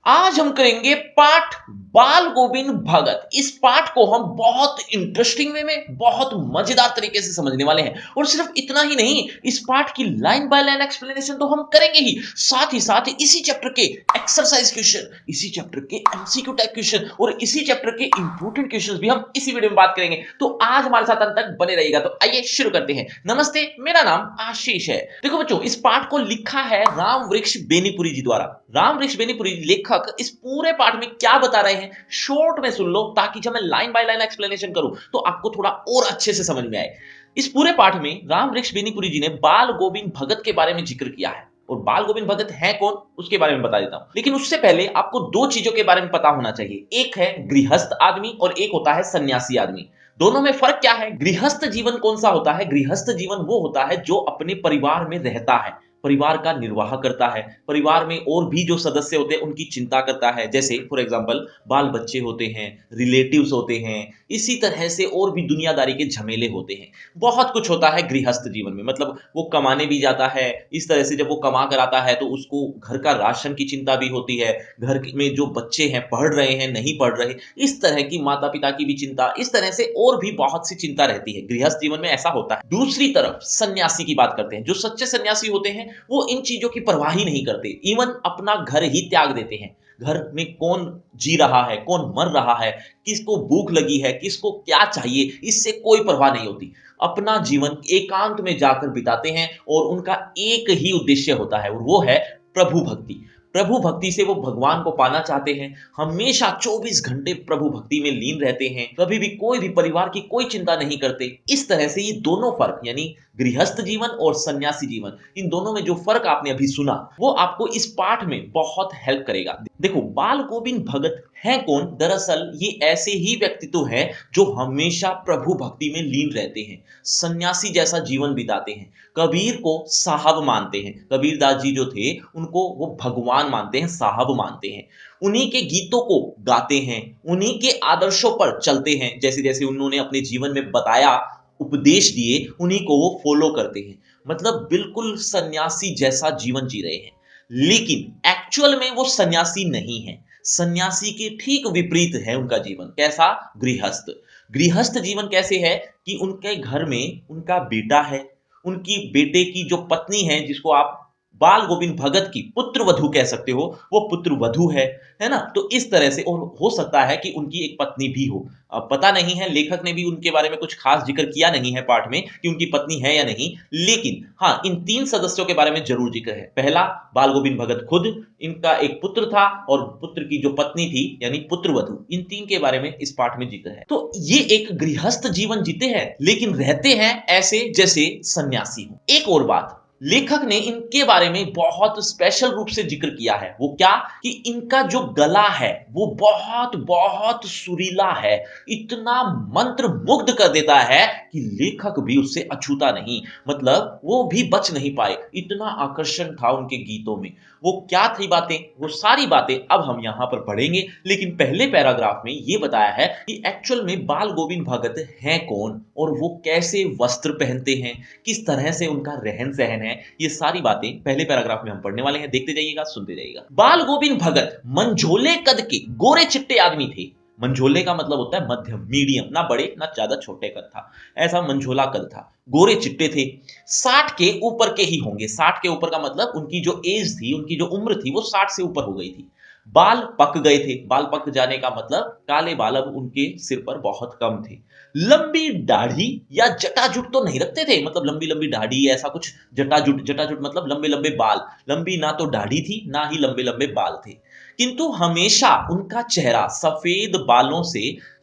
आज हम करेंगे पाठ बाल गोविंद भगत। इस पाठ को हम बहुत इंटरेस्टिंग वे में, बहुत मजेदार तरीके से समझने वाले हैं। और सिर्फ इतना ही नहीं, इस पाठ की लाइन बाय लाइन एक्सप्लेनेशन तो हम करेंगे ही, साथ ही इसी चैप्टर के एक्सरसाइज क्वेश्चन, इसी चैप्टर के एमसीक्यू टाइप क्वेश्चन और इसी चैप्टर के इंपॉर्टेंट क्वेश्चंस भी हम इसी वीडियो में बात करेंगे। तो आज हमारे साथ अंत तक बने रहिएगा। तो आइए शुरू करते हैं। नमस्ते, मेरा नाम आशीष है। देखो बच्चों, इस पाठ को लिखा है राम वृक्ष बेनीपुरी जी द्वारा। राम वृक्ष बेनीपुरी लेखक इस पूरे पाठ में क्या बता रहे हैं, शॉर्ट में सुन लो, ताकि जब मैं लाइन बाय लाइन एक्सप्लेनेशन करूं तो आपको थोड़ा और अच्छे से समझ में आए। इस पूरे पाठ में राम वृक्ष बेनीपुरी जी ने बाल गोविंद भगत के बारे में जिक्र किया है। और बाल गोविंद भगत है कौन, उसके बारे में बता देता हूं। लेकिन उससे पहले आपको दो चीजों के बारे में पता होना चाहिए। एक है गृहस्थ आदमी और एक होता है सन्यासी आदमी। दोनों में फर्क क्या है? गृहस्थ जीवन कौन सा होता है? गृहस्थ जीवन वो होता है जो अपने परिवार में रहता है, परिवार का निर्वाह करता है, परिवार में और भी जो सदस्य होते हैं उनकी चिंता करता है। जैसे फॉर एग्जांपल बाल बच्चे होते हैं, रिलेटिव्स होते हैं, इसी तरह से और भी दुनियादारी के झमेले होते हैं। बहुत कुछ होता है गृहस्थ जीवन में। मतलब वो कमाने भी जाता है, इस तरह से जब वो कमा कर आता है तो उसको घर का राशन की चिंता भी होती है, घर में जो बच्चे हैं पढ़ रहे हैं नहीं पढ़ रहे, इस तरह की माता पिता की भी चिंता, इस तरह से और भी बहुत सी चिंता रहती है। गृहस्थ जीवन में ऐसा होता है। दूसरी तरफ सन्यासी की बात करते हैं। जो सच्चे सन्यासी होते हैं वो इन चीजों की परवाह ही नहीं करते, इवन अपना घर ही त्याग देते हैं। घर में कौन जी रहा है, कौन मर रहा है, किसको भूख लगी है, किसको क्या चाहिए, इससे कोई परवाह नहीं होती। अपना जीवन एकांत में जाकर बिताते हैं और उनका एक ही उद्देश्य होता है और वो है प्रभु भक्ति। प्रभु भक्ति से वो भगवान को पाना चाहते हैं। हमेशा 24 घंटे प्रभु भक्ति में लीन रहते हैं, कभी भी कोई भी परिवार की कोई चिंता नहीं करते। इस तरह से ये दोनों फर्क, यानी गृहस्थ जीवन और सन्यासी जीवन, इन दोनों में जो फर्क आपने अभी सुना वो आपको इस पाठ में बहुत हेल्प करेगा। देखो, बाल गोविंद भगत हैं कौन? दरअसल ये ऐसे ही व्यक्तित्व हैं जो हमेशा प्रभु भक्ति में लीन रहते हैं, सन्यासी जैसा जीवन बिताते हैं, कबीर को साहब मानते हैं। कबीरदास जी जो थे उनको वो भगवान मानते हैं, साहब मानते हैं। उन्हीं के गीतों को गाते हैं, उन्हीं के आदर्शों पर चलते हैं। जैसे जैसे उन्होंने अपने जीवन में बताया, उपदेश दिए, उन्हीं को वो फॉलो करते हैं। मतलब बिल्कुल सन्यासी जैसा जीवन जी रहे हैं। लेकिन एक्चुअल में वो सन्यासी नहीं है। सन्यासी के ठीक विपरीत है उनका जीवन। कैसा? गृहस्थ। गृहस्थ जीवन कैसे है कि उनके घर में उनका बेटा है, उनकी बेटे की जो पत्नी है, जिसको आप बाल गोविंद भगत की पुत्र वधू कह सकते हो, वो पुत्र वधू है ना? तो इस तरह से, और हो सकता है कि उनकी एक पत्नी भी हो। अब पता नहीं है, लेखक ने भी उनके बारे में कुछ खास जिक्र किया नहीं है पाठ में कि उनकी पत्नी है या नहीं। लेकिन हाँ, इन तीन सदस्यों के बारे में जरूर जिक्र है। पहला, बाल गोविंद भगत खुद, इनका एक पुत्र था और पुत्र की जो पत्नी थी यानी पुत्र वधू, इन तीन के बारे में इस पाठ में जिक्र है। तो ये एक गृहस्थ जीवन जीते हैं, लेकिन रहते हैं ऐसे जैसे सन्यासी हो। एक और बात, लेखक ने इनके बारे में बहुत स्पेशल रूप से जिक्र किया है। वो क्या? कि इनका जो गला है वो बहुत बहुत सुरीला है, इतना मंत्र मुग्ध कर देता है कि लेखक भी उससे अछूता नहीं। मतलब वो भी बच नहीं पाए, इतना आकर्षण था उनके गीतों में। वो क्या थी बातें, वो सारी बातें अब हम यहां पर पढ़ेंगे। लेकिन पहले पैराग्राफ में ये बताया है कि एक्चुअल में बाल गोविंद भगत हैं कौन और वो कैसे वस्त्र पहनते हैं, किस तरह से उनका रहन सहन है। ये सारी बातें पहले पैराग्राफ में हम पढ़ने वाले हैं। देखते जाइएगा, सुनते जाइएगा। बाल गोविंद भगत मंझोले कद के गोरे चिट्टे आदमी थे। मंझोले का मतलब होता है मध्यम, मीडियम, ना बड़े ना ज्यादा छोटे कद था, ऐसा मंझोला कद था। गोरे चिट्टे थे, 60 के ऊपर के ही होंगे। 60 के ऊपर का मतलब उनकी जो एज थी, उनकी जो उम्र थी, वो 60 से ऊपर हो गई थी। बाल पक गए थे। बाल पक जाने का मतलब काले बाल अब उनके सिर पर बहुत कम थे। लंबी दाढ़ी या जटाजुट तो नहीं रखते थे, मतलब लंबी लंबी दाढ़ी ऐसा कुछ। जटाजुट, जटाजुट मतलब लंबे लंबे बाल। लंबी ना तो दाढ़ी थी, ना ही लंबे लंबे बाल थे। किंतु हमेशा उनका चेहरा सफेद बालों से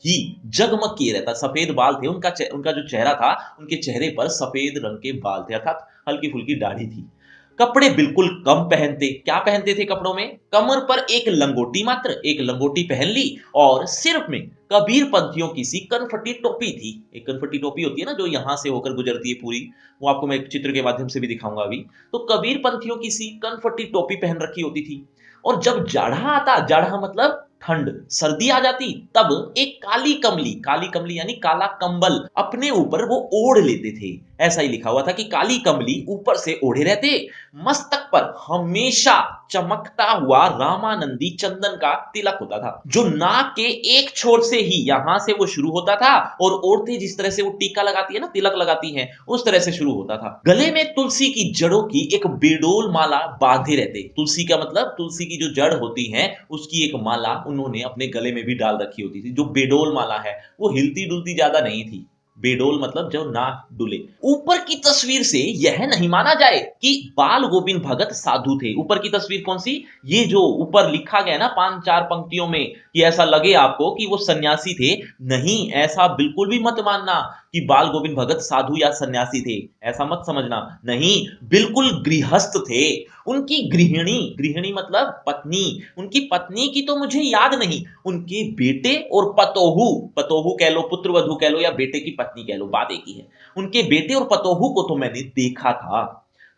ही जगमग किए रहता। सफेद बाल थे उनका, उनका जो चेहरा था, उनके चेहरे पर सफेद रंग के बाल थे, अर्थात हल्की फुल्की दाढ़ी थी। कपड़े बिल्कुल कम पहनते। क्या पहनते थे कपड़ों में? कमर पर एक लंगोटी, मात्र एक लंगोटी पहन ली, और सिर्फ में कबीर पंथियों की सी कनफटी टोपी थी। एक कनफटी टोपी होती है ना, जो यहां से होकर गुजरती है पूरी, वो आपको मैं एक चित्र के माध्यम से भी दिखाऊंगा अभी। तो कबीर पंथियों की सी कनफटी टोपी पहन रखी होती थी। और जब जाड़ा आता, जाड़ा मतलब ठंड, सर्दी आ जाती, तब एक काली कमली, काली कमली यानी काला कंबल अपने ऊपर वो ओढ़ लेते थे। ऐसा ही लिखा हुआ था कि काली कमली ऊपर से ओढ़े रहते, मस्तक पर हमेशा चमकता हुआ रामानंदी चंदन का तिलक होता था, जो नाक के एक छोर से ही यहां से वो शुरू होता था और औरतें जिस तरह से वो टीका लगाती है ना, तिलक लगाती हैं, उस तरह से शुरू होता था। गले में तुलसी की जड़ों की एक बेडोल माला बांधे रहते। तुलसी का मतलब तुलसी की जो जड़ होती है उसकी एक माला उन्होंने अपने गले में भी डाल रखी होती थी। जो बेडोल माला है वो हिलती डुलती ज्यादा नहीं थी। बेडोल मतलब जो ना डुले। ऊपर की तस्वीर से यह नहीं माना जाए कि बाल गोविंद भगत साधु थे। ऊपर की तस्वीर कौन सी? ये जो ऊपर लिखा गया ना 5-4 पंक्तियों में, कि ऐसा लगे आपको कि वो सन्यासी थे। नहीं, ऐसा बिल्कुल भी मत मानना कि बाल गोविंद भगत साधु या सन्यासी थे, ऐसा मत समझना। नहीं, बिल्कुल गृहस्थ थे। उनकी गृहिणी, गृहिणी मतलब पत्नी, उनकी पत्नी की तो मुझे याद नहीं, उनके बेटे और पतोहू, पतोहू कह लो, पुत्रवधू कह लो, या बेटे की पत्नी कह लो, बात एक ही है। उनके बेटे और पतोहू को तो मैंने देखा था।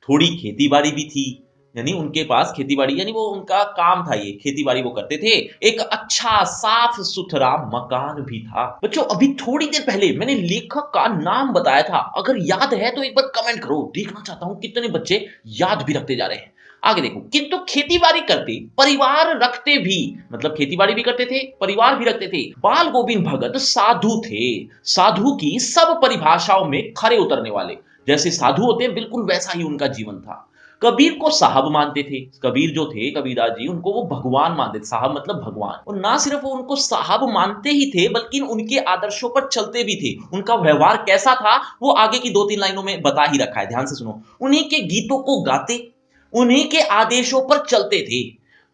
थोड़ी खेती बाड़ी भी थी, यानी उनके पास खेती बाड़ी, यानी वो उनका काम था, ये खेती बाड़ी वो करते थे। एक अच्छा साफ सुथरा मकान भी था। बच्चों, अभी थोड़ी देर पहले मैंने लेखक का नाम बताया था, अगर याद है तो एक बार कमेंट करो, देखना चाहता हूं कितने बच्चे याद भी रखते जा रहे हैं। आगे देखो, किंतु खेती बाड़ी करते, परिवार रखते भी, मतलब खेती बाड़ी भी करते थे, परिवार भी रखते थे। बाल गोविंद भगत साधु थे, साधु की सब परिभाषाओं में खरे उतरने वाले। जैसे साधु होते हैं बिल्कुल वैसा ही उनका जीवन था। कबीर को साहब मानते थे। कबीर जो थे, कबीरदास जी, उनको वो भगवान मानते थे। साहब मतलब भगवान। और ना सिर्फ वो उनको साहब मानते ही थे, बल्कि उनके आदर्शों पर चलते भी थे। उनका व्यवहार कैसा था वो आगे की 2-3 लाइनों में बता ही रखा है, ध्यान से सुनो। उन्हीं के गीतों को गाते, उन्हीं के आदेशों पर चलते थे।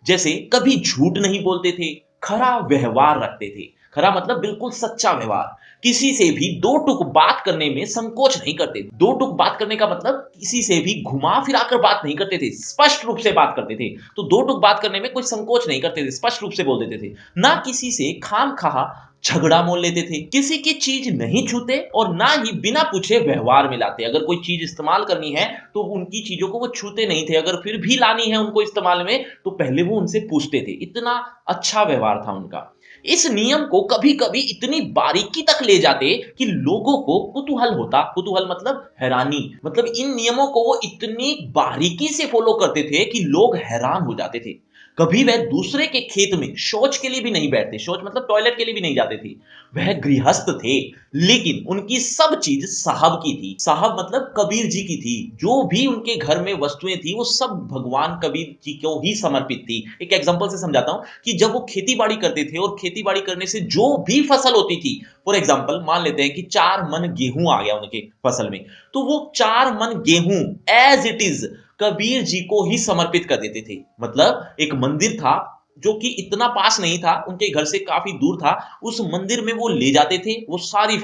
जैसे कभी झूठ नहीं बोलते थे, खरा व्यवहार रखते थे। खरा मतलब बिल्कुल सच्चा व्यवहार। किसी से भी दो टुक बात करने में संकोच नहीं करते। दो टुक बात करने का मतलब किसी से भी घुमा फिरा कर बात नहीं करते थे, स्पष्ट रूप से बात करते थे। तो दो टुक बात करने में कोई संकोच नहीं करते थे, स्पष्ट रूप से बोल देते थे। ना किसी से खाम खा झगड़ा मोल लेते थे, किसी की चीज नहीं छूते और ना ही बिना पूछे व्यवहार में लाते। अगर कोई चीज इस्तेमाल करनी है तो उनकी चीजों को वो छूते नहीं थे। अगर फिर भी लानी है उनको इस्तेमाल में तो पहले वो उनसे पूछते थे। इतना अच्छा व्यवहार था उनका। इस नियम को कभी कभी इतनी बारीकी तक ले जाते कि लोगों को कुतूहल होता। कुतूहल मतलब हैरानी, मतलब इन नियमों को वो इतनी बारीकी से फॉलो करते थे कि लोग हैरान हो जाते थे। कभी वह दूसरे के खेत में शौच के लिए भी नहीं बैठते। शौच मतलब टॉयलेट के लिए भी नहीं जाते थे। वह गृहस्थ थे, लेकिन उनकी सब चीज साहब की थी। साहब मतलब कबीर जी की थी। जो भी उनके घर में वस्तुएं थी वो सब भगवान कबीर जी को ही समर्पित थी। एक एग्जांपल से समझाता हूं कि जब वो खेती बाड़ी करते थे और खेती बाड़ी करने से जो भी फसल होती थी, फॉर एग्जांपल मान लेते हैं कि 4 मन गेहूं आ गया उनके फसल में, तो वो 4 मन गेहूं as it is Kabir ji को ही समर्पित कर देते थे। मतलब एक मंदिर था जो कि इतना पास नहीं था, उनके घर से काफी दूर था। उस मंदिर में वो ले जाते थे वो सारी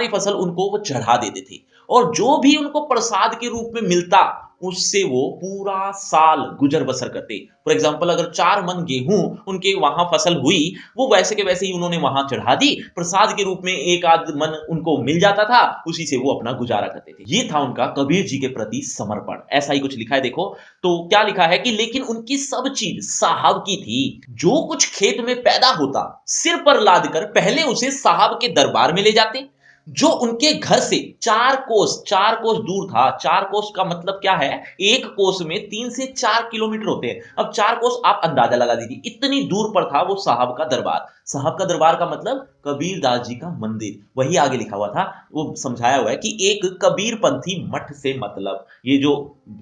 फसल उनको वो चढ़ा देते थे। और जो भी उनको प्रसाद के रूप में मिलता उससे वो पूरा साल गुजर बसर करते। फॉर एग्जाम्पल, अगर 4 मन गेहूं उनके वहां फसल हुई, वो वैसे के वैसे ही उन्होंने वहां चढ़ा दी। प्रसाद के रूप में एक आध मन उनको मिल जाता था, उसी से वो अपना गुजारा करते थे। ये था उनका कबीर जी के प्रति समर्पण। ऐसा ही कुछ लिखा है, देखो तो क्या लिखा है कि लेकिन उनकी सब चीज साहब की थी। जो कुछ खेत में पैदा होता सिर पर लाद कर पहले उसे साहब के दरबार में ले जाते, जो उनके घर से 4 कोस दूर था। 4 कोस का मतलब क्या है? एक कोस में 3 से 4 किलोमीटर होते हैं। अब 4 कोस आप अंदाजा लगा दीजिए, इतनी दूर पर था वो साहब का दरबार। साहब का दरबार का मतलब कबीरदास जी का मंदिर। वही आगे लिखा हुआ था, वो समझाया हुआ है कि एक कबीरपंथी मठ से मतलब, ये जो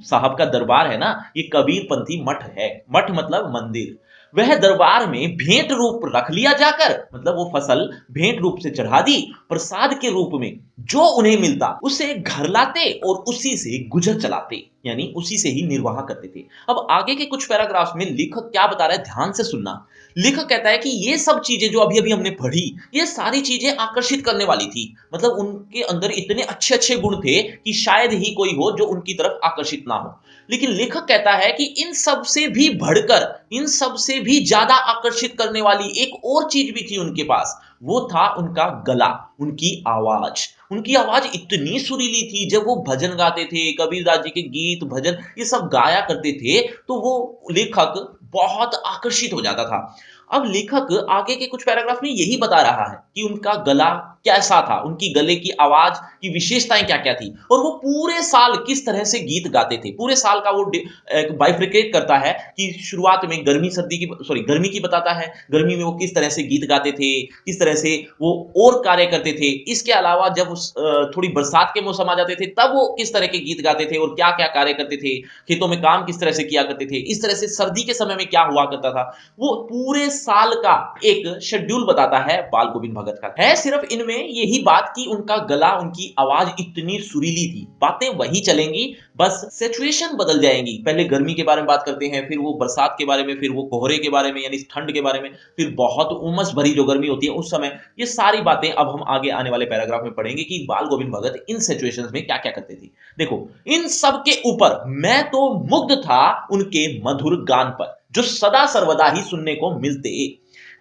साहब का दरबार है ना, ये कबीरपंथी मठ है। मठ मतलब मंदिर। वह दरबार में भेंट रूप रख लिया जाकर, मतलब वो फसल भेंट रूप से चढ़ा दी। प्रसाद के रूप में जो उन्हें मिलता उसे घर लाते और उसी से गुजर चलाते, यानी उसी से ही निर्वाह करते थे। अब आगे के कुछ पैराग्राफ में लेखक क्या बता रहा है, ध्यान से सुनना। लेखक कहता है कि ये सब चीजें जो अभी अभी हमने पढ़ी, ये सारी चीजें आकर्षित करने वाली थी। मतलब उनके अंदर इतने अच्छे अच्छे गुण थे कि शायद ही कोई हो जो उनकी तरफ आकर्षित ना हो। लेकिन लेखक कहता है कि इन सब से भी बढ़कर, इन सब से भी ज्यादा आकर्षित करने वाली एक और चीज भी थी उनके पास। वो था उनका गला, उनकी आवाज। उनकी आवाज इतनी सुरीली थी, जब वो भजन गाते थे, कबीरदास जी के गीत भजन ये सब गाया करते थे, तो वो लेखक बहुत आकर्षित हो जाता था। अब लेखक आगे के कुछ पैराग्राफ में यही बता रहा है कि उनका गला कैसा था, उनकी गले की आवाज की विशेषताएं क्या-क्या थी और वो पूरे साल किस तरह से गीत गाते थे। पूरे साल का वो एक बाइफरकेट करता है कि शुरुआत में गर्मी की बताता है, गर्मी में वो किस तरह से गीत गाते थे, किस तरह से वो और कार्य करते थे। इसके अलावा जब थोड़ी बरसात के मौसम आ जाते थे, तब वो किस तरह के गीत गाते थे और क्या-क्या कार्य करते थे, खेतों में काम किस तरह से किया करते थे। इस तरह से सर्दी के समय में क्या हुआ करता था, वो पूरे साल का एक शेड्यूल बताता है बाल गोविंद भगत का। है सिर्फ इनमें यही बात कि उनका गला, उनकी आवाज इतनी सुरीली थी। बातें वही चलेंगी, बस सिचुएशन बदल जाएंगी। पहले गर्मी के बारे में बात करते हैं, फिर वो बरसात के बारे में, फिर वो कोहरे के बारे में यानी ठंड के बारे में, फिर बहुत उमस भरी जो गर्मी होती है उस समय। ये सारी बातें अब हम आगे आने वाले पैराग्राफ में पढ़ेंगे कि बाल गोविंद भगत इन सिचुएशंस में क्या-क्या करते थे। देखो, इन सब के ऊपर मैं तो मुग्ध था उनके मधुर गान पर, जो सदा सर्वदा ही सुनने को मिलते।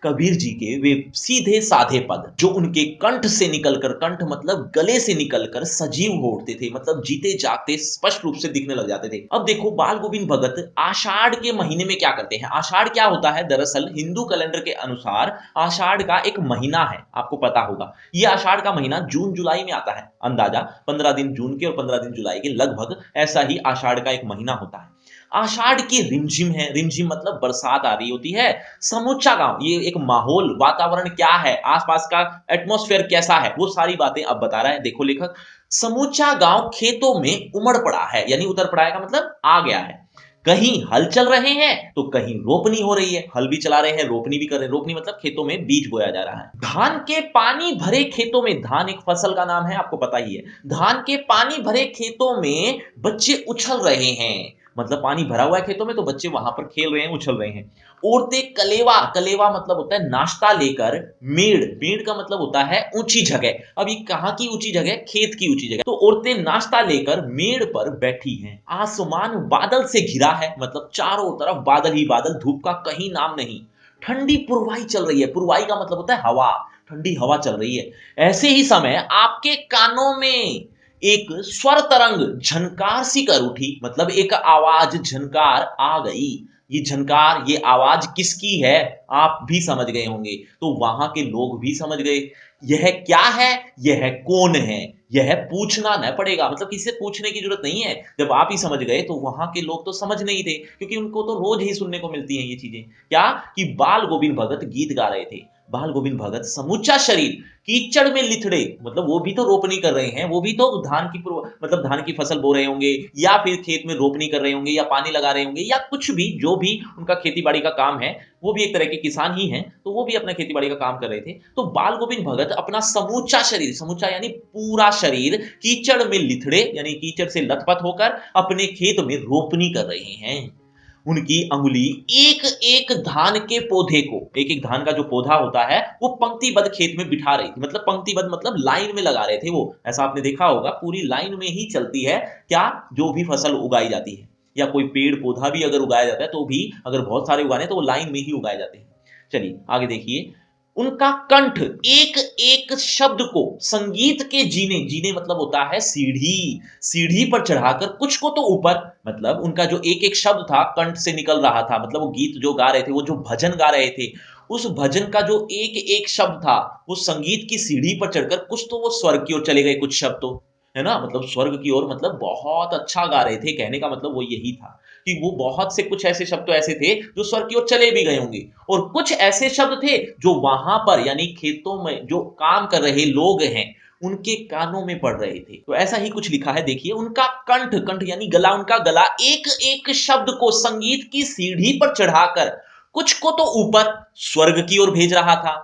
कबीर जी के वे सीधे साधे पद जो उनके कंठ से निकलकर, कंठ मतलब गले से निकलकर सजीव हो उठते थे, मतलब जीते जागते स्पष्ट रूप से दिखने लग जाते थे। अब देखो, बाल गोविंद भगत आषाढ़ के महीने में क्या करते हैं। आषाढ़ क्या होता है, दरअसल हिंदू कैलेंडर के अनुसार आषाढ़ का एक महीना है, आपको पता होगा। ये आषाढ़ का महीना जून जुलाई में आता है, अंदाजा 15 दिन जून के और 15 दिन जुलाई के, लगभग ऐसा ही आषाढ़ का एक महीना होता है। आषाढ़ की रिमझिम है, रिमझिम मतलब बरसात आ रही होती है। समूचा गांव, ये एक माहौल, वातावरण क्या है, आसपास का एटमॉस्फेयर कैसा है, वो सारी बातें अब बता रहा है। देखो लेखक, समूचा गांव खेतों में उमड़ पड़ा है, यानी उतर पड़ा है का मतलब आ गया है। कहीं हल चल रहे हैं तो कहीं रोपनी हो रही है, हल भी चला रहे हैं, रोपनी भी कर रहे हैं। रोपनी मतलब खेतों में बीज बोया जा रहा है। धान के पानी भरे खेतों में, धान एक फसल का नाम है, आपको पता ही है। धान के पानी भरे खेतों में बच्चे उछल रहे हैं, मतलब पानी भरा हुआ है खेतों में तो बच्चे वहां पर खेल रहे हैं, उछल रहे हैं। औरतें कलेवा, कलेवा मतलब होता है नाश्ता लेकर, मेड़, मेड़ का मतलब होता है ऊंची जगह। अब ये कहां की ऊंची जगह, खेत की ऊंची जगह। तो औरतें नाश्ता लेकर मेड़ पर बैठी हैं। आसमान बादल से घिरा है, मतलब चारों तरफ बादल ही बादल, धूप का कहीं नाम नहीं। ठंडी पुरवाई चल रही है, पुरवाई का मतलब होता है हवा, ठंडी हवा चल रही है। ऐसे ही समय आपके कानों में एक स्वर तरंग झनकार सी कर उठी, मतलब एक आवाज, झनकार आ गई। ये झनकार, ये आवाज किसकी है, आप भी समझ गए होंगे, तो वहां के लोग भी समझ गए। यह क्या है, यह कौन है, यह पूछना न पड़ेगा, मतलब किसी से पूछने की जरूरत नहीं है। जब आप ही समझ गए तो वहां के लोग तो समझ नहीं थे, क्योंकि उनको तो रोज ही सुनने को मिलती हैं ये चीजें। क्या कि बाल गोविंद भगत गीत गा रहे थे। बाल गोविंद भगत समूचा शरीर कीचड़ में लिथड़े, मतलब वो भी तो रोपनी कर रहे हैं, वो भी तो धान की मतलब धान की फसल बो रहे होंगे, या फिर खेत में रोपनी कर रहे होंगे, या पानी लगा रहे होंगे, या कुछ भी, जो भी उनका खेती बाड़ी का काम है, वो भी एक तरह के किसान ही हैं, तो वो भी अपना खेती बाड़ी का काम कर रहे थे। तो बाल गोविंद भगत अपना समूचा शरीर, समूचा यानी पूरा शरीर, कीचड़ में लिथड़े यानी कीचड़ से लथपथ होकर अपने खेत में रोपनी कर रहे हैं। उनकी अंगुली एक एक धान के पौधे को, एक एक धान का जो पौधा होता है, वो पंक्तिबद्ध खेत में बिठा रही थी। मतलब पंक्तिबद्ध मतलब लाइन में लगा रहे थे वो, ऐसा आपने देखा होगा, पूरी लाइन में ही चलती है क्या, जो भी फसल उगाई जाती है, या कोई पेड़ पौधा भी अगर उगाया जाता है तो भी, अगर बहुत सारे उगाने तो वो लाइन में ही उगाए जाते हैं। चलिए आगे देखिए। उनका कंठ एक एक शब्द को संगीत के जीने, जीने मतलब होता है सीढ़ी, सीढ़ी पर चढ़ाकर कुछ को तो ऊपर, मतलब उनका जो एक एक शब्द था कंठ से निकल रहा था, मतलब वो गीत जो गा रहे थे, वो जो भजन गा रहे थे, उस भजन का जो एक एक शब्द था, वो संगीत की सीढ़ी पर चढ़कर कुछ तो वो स्वर्ग की ओर चले गए, कुछ शब्द तो, है ना, मतलब स्वर्ग की ओर, मतलब बहुत अच्छा गा रहे थे। कहने का मतलब वो यही था कि वो बहुत से कुछ ऐसे शब्द तो ऐसे थे जो स्वर्ग की ओर चले भी गए होंगे, और कुछ ऐसे शब्द थे जो वहां पर यानी खेतों में जो काम कर रहे लोग हैं उनके कानों में पड़ रहे थे। तो ऐसा ही कुछ लिखा है, देखिए। उनका कंठ, कंठ यानी गला, उनका गला एक एक शब्द को संगीत की सीढ़ी पर चढ़ाकर कुछ को तो ऊपर स्वर्ग की ओर भेज रहा था,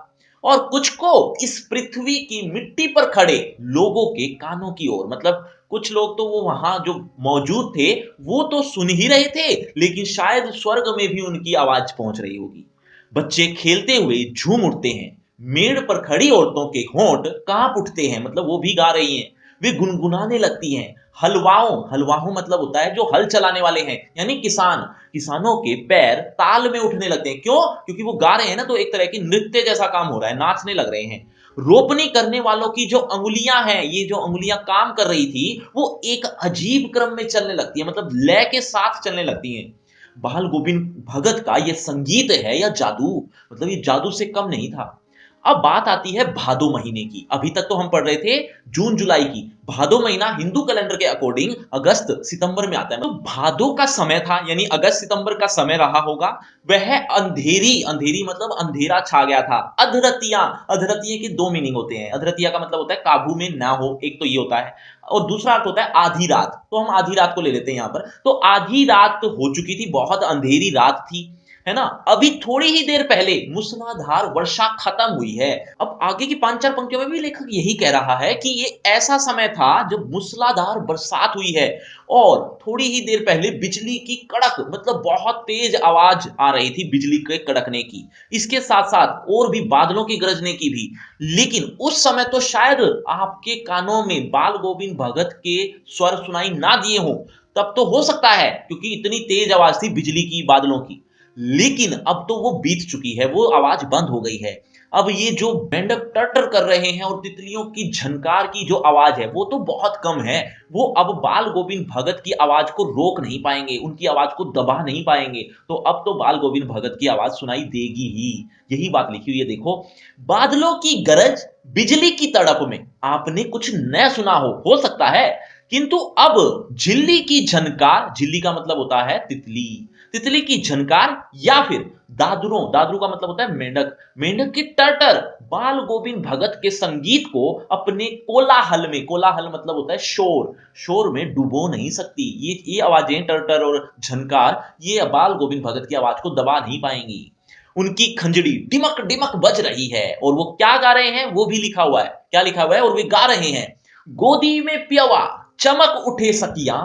और कुछ को इस पृथ्वी की मिट्टी पर खड़े लोगों के कानों की ओर। मतलब कुछ लोग तो वो वहां जो मौजूद थे वो तो सुन ही रहे थे, लेकिन शायद स्वर्ग में भी उनकी आवाज पहुंच रही होगी। बच्चे खेलते हुए झूम उठते हैं, मेड़ पर खड़ी औरतों के होंठ कांप उठते हैं, मतलब वो भी गा रही हैं। वे गुनगुनाने लगती हैं। हलवाओं, हलवाओं मतलब होता है जो हल चलाने वाले हैं, यानी किसान, किसानों के पैर ताल में उठने लगते हैं। क्यों? क्योंकि वो गा रहे हैं ना, तो एक तरह की नृत्य जैसा काम हो रहा है, नाचने लग रहे हैं। रोपनी करने वालों की जो अंगुलियां हैं, ये जो अंगुलियां काम कर रही थी, वो एक अजीब क्रम में चलने लगती है, मतलब लय के साथ चलने लगती हैं। बाल गोविंद भगत का ये संगीत है या जादू, मतलब ये जादू से कम नहीं था। अब बात आती है भादो महीने की। अभी तक तो हम पढ़ रहे थे जून जुलाई की। भादो महीना हिंदू कैलेंडर के अकॉर्डिंग अगस्त सितंबर में आता है। तो भादो का समय था, यानी अगस्त सितंबर का समय रहा होगा। वह अंधेरी, अंधेरी मतलब अंधेरा छा गया था। अधरतिया, अधरतिया के दो मीनिंग होते हैं। अधरतिया का मतलब होता है काबू में ना हो, एक तो ये होता है, और दूसरा अर्थ होता है आधी रात। तो हम आधी रात को ले लेते हैं यहां पर। तो आधी रात हो चुकी थी, बहुत अंधेरी रात थी, है ना। अभी थोड़ी ही देर पहले मूसलाधार वर्षा खत्म हुई है। अब आगे की 5-4 पंक्तियों में भी लेखक यही कह रहा है कि ये ऐसा समय था जब मूसलाधार बरसात हुई है, और थोड़ी ही देर पहले बिजली की कड़क, मतलब बहुत तेज आवाज आ रही थी बिजली के कड़कने की, इसके साथ साथ और भी बादलों की गरजने की भी। लेकिन उस समय तो शायद आपके कानों में बाल गोविंद भगत के स्वर सुनाई ना दिए हों, तब तो हो सकता है, क्योंकि इतनी तेज आवाज थी बिजली की, बादलों की। लेकिन अब तो वो बीत चुकी है, वो आवाज बंद हो गई है। अब ये जो मेंढक टर-टर कर रहे हैं और तितलियों की झनकार की जो आवाज है, वो तो बहुत कम है। वो अब बाल गोविंद भगत की आवाज को रोक नहीं पाएंगे, उनकी आवाज को दबा नहीं पाएंगे। तो अब तो बाल गोविंद भगत की आवाज सुनाई देगी ही। यही बात लिखी हुई है, देखो। बादलों की गरज, बिजली की तड़प में आपने कुछ नया सुना हो सकता है, किंतु अब झिल्ली की झनकार, झिल्ली का मतलब होता है तितली, तितली की झनकार, या फिर दादरों, दादरू का मतलब होता है मेंढक, मेंढक की टर्टर बाल गोविंद भगत के संगीत को अपने कोलाहल में, कोलाहल मतलब होता है शोर, शोर में डुबो नहीं सकती। ये आवाजें टर्टर और झनकार, ये बाल गोविंद भगत की आवाज को दबा नहीं पाएंगी। उनकी खंजड़ी डिमक डिमक बज रही है, और वो क्या गा रहे हैं वो भी लिखा हुआ है, क्या लिखा हुआ है, और वे गा रहे हैं, गोदी में प्यवा चमक उठे सकिया,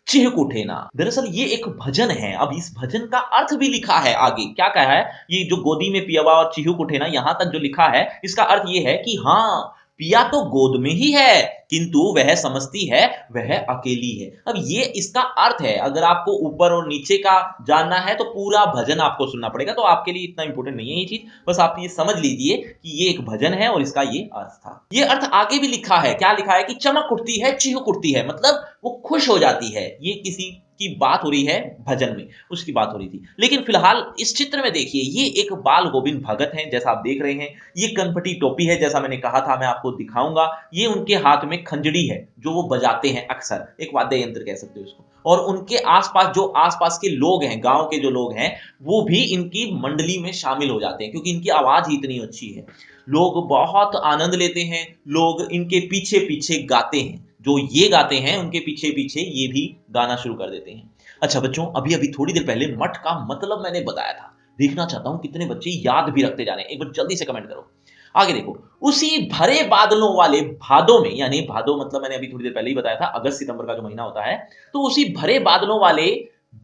चिहक उठे ना। दरअसल ये एक भजन है। अब इस भजन का अर्थ भी लिखा है आगे, क्या कहा है, ये जो गोदी में पियवा और चिहुक उठे ना, यहां तक जो लिखा है, इसका अर्थ ये है कि हाँ, पिया तो गोद में ही है, किंतु वह समझती है वह अकेली है। अब ये इसका अर्थ है। अगर आपको ऊपर और नीचे का जानना है तो पूरा भजन आपको सुनना पड़ेगा, तो आपके लिए इतना इंपॉर्टेंट नहीं है ये चीज, बस आप ये समझ लीजिए कि ये एक भजन है और इसका ये अर्थ था। ये अर्थ आगे भी लिखा है, क्या लिखा है कि चमक उठती है, चिहुक उठती है, मतलब वो खुश हो जाती है। ये किसी की बात हो रही है भजन में, उसकी बात हो रही थी। लेकिन फिलहाल इस चित्र में देखिए, ये एक बाल गोविंद भगत हैं, जैसा आप देख रहे हैं। ये कनपटी टोपी है, जैसा मैंने कहा था, मैं आपको दिखाऊंगा। ये उनके हाथ में खंजड़ी है, जो वो बजाते हैं अक्सर, एक वाद्य यंत्र कह सकते हो इसको। और उनके आसपास जो आसपास के लोग हैं, गांव के जो लोग हैं, वो भी इनकी मंडली में शामिल हो जाते हैं, क्योंकि इनकी आवाज ही इतनी अच्छी है। लोग बहुत आनंद लेते हैं, लोग इनके पीछे पीछे गाते हैं, जो ये गाते हैं उनके पीछे पीछे ये भी गाना शुरू कर देते हैं। अच्छा बच्चों, अभी अभी थोड़ी देर पहले मठ का मतलब मैंने बताया था। देखना चाहता हूं कितने बच्चे याद भी रखते जा रहे हैं, एक बार जल्दी से कमेंट करो। आगे देखो, उसी भरे बादलों वाले भादों में, यानी भादो मतलब मैंने अभी थोड़ी देर पहले ही बताया था, अगस्त सितंबर का जो महीना होता है, तो उसी भरे बादलों वाले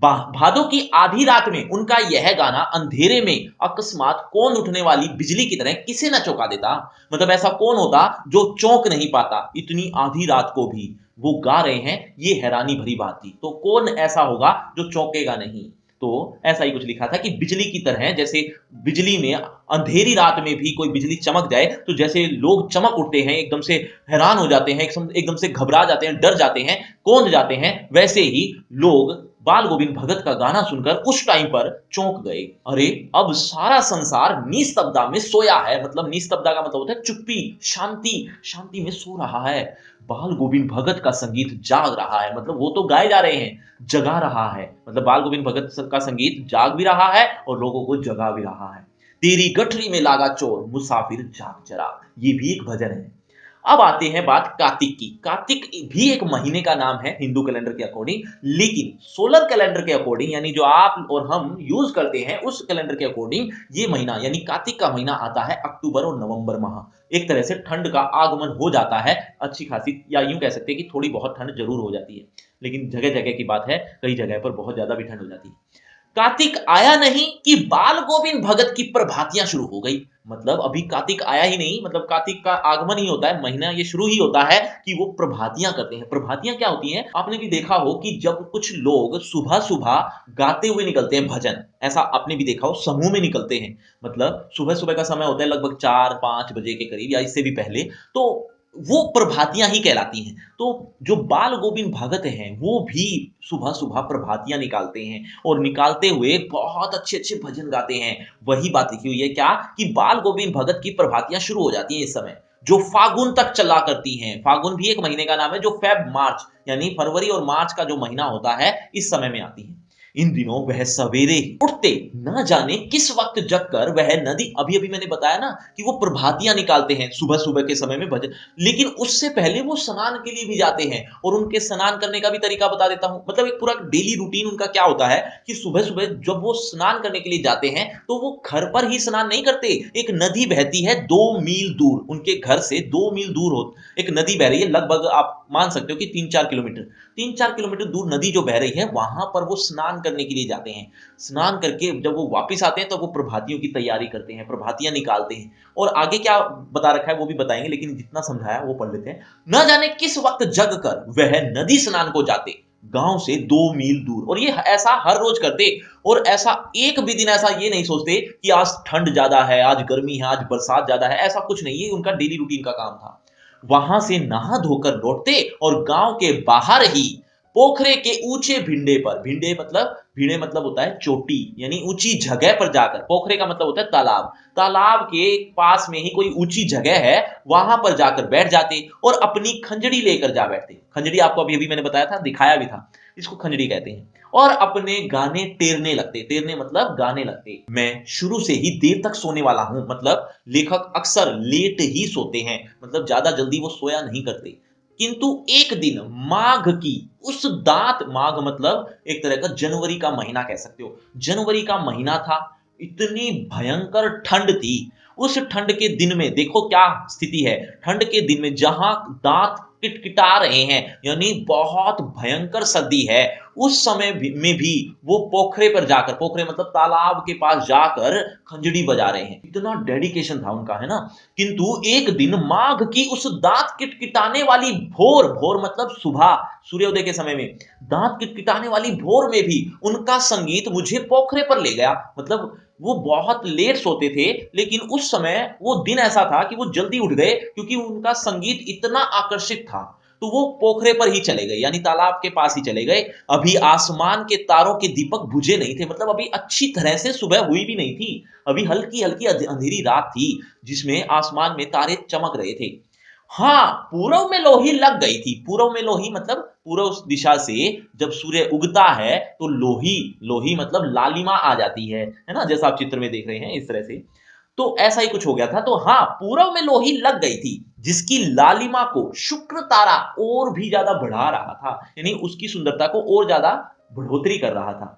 भादों की आधी रात में उनका यह गाना अंधेरे में अकस्मात कौन उठने वाली बिजली की तरह किसे न चौंका देता। मतलब ऐसा कौन होता जो चौंक नहीं पाता, इतनी आधी रात को भी वो गा रहे हैं, ये हैरानी भरी बात थी। तो कौन ऐसा होगा जो चौंकेगा नहीं। तो ऐसा ही कुछ लिखा था कि बिजली की तरह, जैसे बिजली में अंधेरी रात में भी कोई बिजली चमक जाए तो जैसे लोग चमक उठते हैं, एकदम से हैरान हो जाते हैं, एकदम से घबरा जाते हैं, डर जाते हैं, कौंध जाते हैं, वैसे ही लोग बाल गोविंद भगत का गाना सुनकर उस टाइम पर चौंक गए। अरे अब सारा संसार निस्तब्धता में सोया है, मतलब निस्तब्धता का मतलब होता है चुप्पी, शांति, शांति में सो रहा है। बाल गोविंद भगत का संगीत जाग रहा है, मतलब वो तो गाए जा रहे हैं, जगा रहा है। मतलब बाल गोविंद भगत का संगीत जाग भी रहा है और लोगों को जगा भी रहा है। तेरी गठरी में लागा चोर, मुसाफिर जाग जरा, ये भी एक भजन है। अब आते हैं बात कार्तिक की। कार्तिक भी एक महीने का नाम है हिंदू कैलेंडर के अकॉर्डिंग, लेकिन सोलर कैलेंडर के अकॉर्डिंग, यानी जो आप और हम यूज करते हैं उस कैलेंडर के अकॉर्डिंग, ये महीना यानी कार्तिक का महीना आता है अक्टूबर और नवंबर माह। एक तरह से ठंड का आगमन हो जाता है, अच्छी खासी, या यूं कह सकते हैं कि थोड़ी बहुत ठंड जरूर हो जाती है, लेकिन जगह जगह की बात है, कई जगह पर बहुत ज्यादा भी ठंड हो जाती है। कार्तिक आया नहीं कि बाल गोविंद भगत की प्रभातियां शुरू हो गई। मतलब अभी कार्तिक आया ही नहीं, मतलब कार्तिक का आगमन ही होता है, महीना ये शुरू ही होता है कि वो प्रभातियां करते हैं। प्रभातियां क्या होती हैं, आपने भी देखा हो कि जब कुछ लोग सुबह सुबह गाते हुए निकलते हैं भजन, ऐसा आपने भी देखा हो, समूह में निकलते हैं। मतलब सुबह सुबह का समय होता है लगभग 4-5 बजे के करीब या इससे भी पहले। तो वो प्रभातियां ही कहलाती हैं। तो जो बाल गोविंद भगत हैं वो भी सुबह सुबह प्रभातियां निकालते हैं और निकालते हुए बहुत अच्छे अच्छे भजन गाते हैं। वही बात लिखी हुई है क्या कि बाल गोविंद भगत की प्रभातियां शुरू हो जाती हैं इस समय, जो फागुन तक चला करती हैं। फागुन भी एक महीने का नाम है, जो फेब मार्च यानी फरवरी और मार्च का जो महीना होता है इस समय में आती है। इन दिनों वह सवेरे ही उठते, ना जाने किस वक्त जगकर वह नदी, अभी अभी मैंने बताया ना कि वो प्रभातियां निकालते हैं सुबह सुबह के समय में भजन, लेकिन उससे पहले वो स्नान के लिए भी जाते हैं। और उनके स्नान करने का भी तरीका बता देता हूं, मतलब एक पूरा डेली रूटीन उनका क्या होता है कि सुबह सुबह जब वो स्नान करने के लिए जाते हैं तो वो घर पर ही स्नान नहीं करते। एक नदी बहती है 2 मील दूर, उनके घर से 2 मील दूर हो एक नदी बह रही है, लगभग आप मान सकते हो कि 3-4 किलोमीटर, 3-4 किलोमीटर दूर नदी जो बह रही है वहां पर वो स्नान करने के लिए जाते हैं। स्नान करके जब वो वापस आते हैं तो वो प्रभातियों की तैयारी करते हैं, प्रभातियां निकालते हैं। और आगे क्या बता रखा है वो भी बताएंगे, लेकिन जितना समझाया वो पढ़ लेते हैं। न जाने किस वक्त जग कर वह नदी स्नान को जाते, गांव से 2 मील दूर। और ये ऐसा हर रोज करते, और ऐसा एक भी दिन ऐसा ये नहीं सोचते कि आज ठंड ज्यादा है, आज गर्मी है, आज बरसात ज्यादा है, ऐसा कुछ नहीं। ये उनका डेली रूटीन का काम था। वहां से नहा धोकर लौटते और गांव के बाहर ही पोखरे के ऊंचे भिंडे पर, भिंडे मतलब होता है चोटी यानी ऊंची जगह पर जाकर, पोखरे का मतलब होता है तालाब, तालाब के पास में ही कोई ऊंची जगह है, वहां पर जाकर बैठ जाते और अपनी खंजड़ी लेकर जा बैठते। खंजड़ी आपको अभी अभी मैंने बताया था, दिखाया भी था, इसको खंजड़ी कहते हैं। और अपने गाने टेरने लगते, टेरने मतलब गाने लगते। मैं शुरू से ही देर तक सोने वाला हूं, मतलब लेखक अक्सर लेट ही सोते हैं, मतलब ज्यादा जल्दी वो सोया नहीं करते। किंतु एक दिन माघ की उस दात, माघ मतलब एक तरह का जनवरी का महीना कह सकते हो, जनवरी का महीना था, इतनी भयंकर ठंड थी। उस ठंड के दिन में देखो क्या स्थिति है, ठंड के दिन में जहां दांत किटकिटा रहे हैं यानी बहुत भयंकर सर्दी है, उस समय में भी वो पोखरे पर जाकर, पोखरे मतलब तालाब के पास जाकर खंजड़ी बजा रहे हैं। इतना डेडिकेशन था उनका, है ना। किंतु एक दिन माघ की उस दांत किटकिटाने वाली भोर, भोर मतलब सुबह, सूर्योदय के समय में दांत किटकिटाने वाली भोर में भी उनका संगीत मुझे पोखरे पर ले गया। मतलब वो बहुत लेट सोते थे, लेकिन उस समय वो दिन ऐसा था कि वो जल्दी उठ गए, क्योंकि उनका संगीत इतना आकर्षित था। तो वो पोखरे पर ही चले गए, यानी तालाब के पास ही चले गए। अभी आसमान के तारों के दीपक बुझे नहीं थे, मतलब अभी अच्छी तरह से सुबह हुई भी नहीं थी, अभी हल्की हल्की अंधेरी रात थी जिसमें आसमान में तारे चमक रहे थे। हाँ, पूरब में लोही लग गई थी। पूरब में लोही मतलब पूर्व दिशा से जब सूर्य उगता है तो लोही, लोही मतलब लालिमा आ जाती है ना, जैसा आप चित्र में देख रहे हैं इस तरह से। तो ऐसा ही कुछ हो गया था। तो हाँ, पूरब में लोही लग गई थी जिसकी लालिमा को शुक्र तारा और भी ज्यादा बढ़ा रहा था, यानी उसकी सुंदरता को और ज्यादा बढ़ोतरी कर रहा था।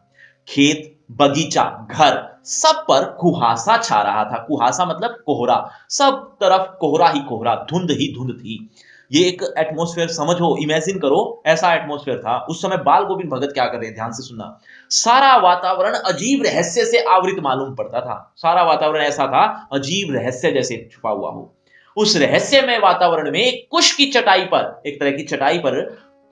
खेत, बगीचा, घर, सब पर कुहासा छा रहा था। कुहासा मतलब कोहरा, सब तरफ कोहरा ही कोहरा, धुंध ही धुंध थी। ये एक एटमॉस्फेयर समझो, इमेजिन करो, ऐसा एटमॉस्फेयर था उस समय। बाल गोविंद भगत क्या कर रहे हैं, ध्यान से सुनना। सारा वातावरण अजीब रहस्य से आवृत मालूम पड़ता था। सारा वातावरण ऐसा था, अजीब रहस्य जैसे छुपा हुआ हो। उस रहस्यमय वातावरण में एक कुश की चटाई पर, एक तरह की चटाई पर,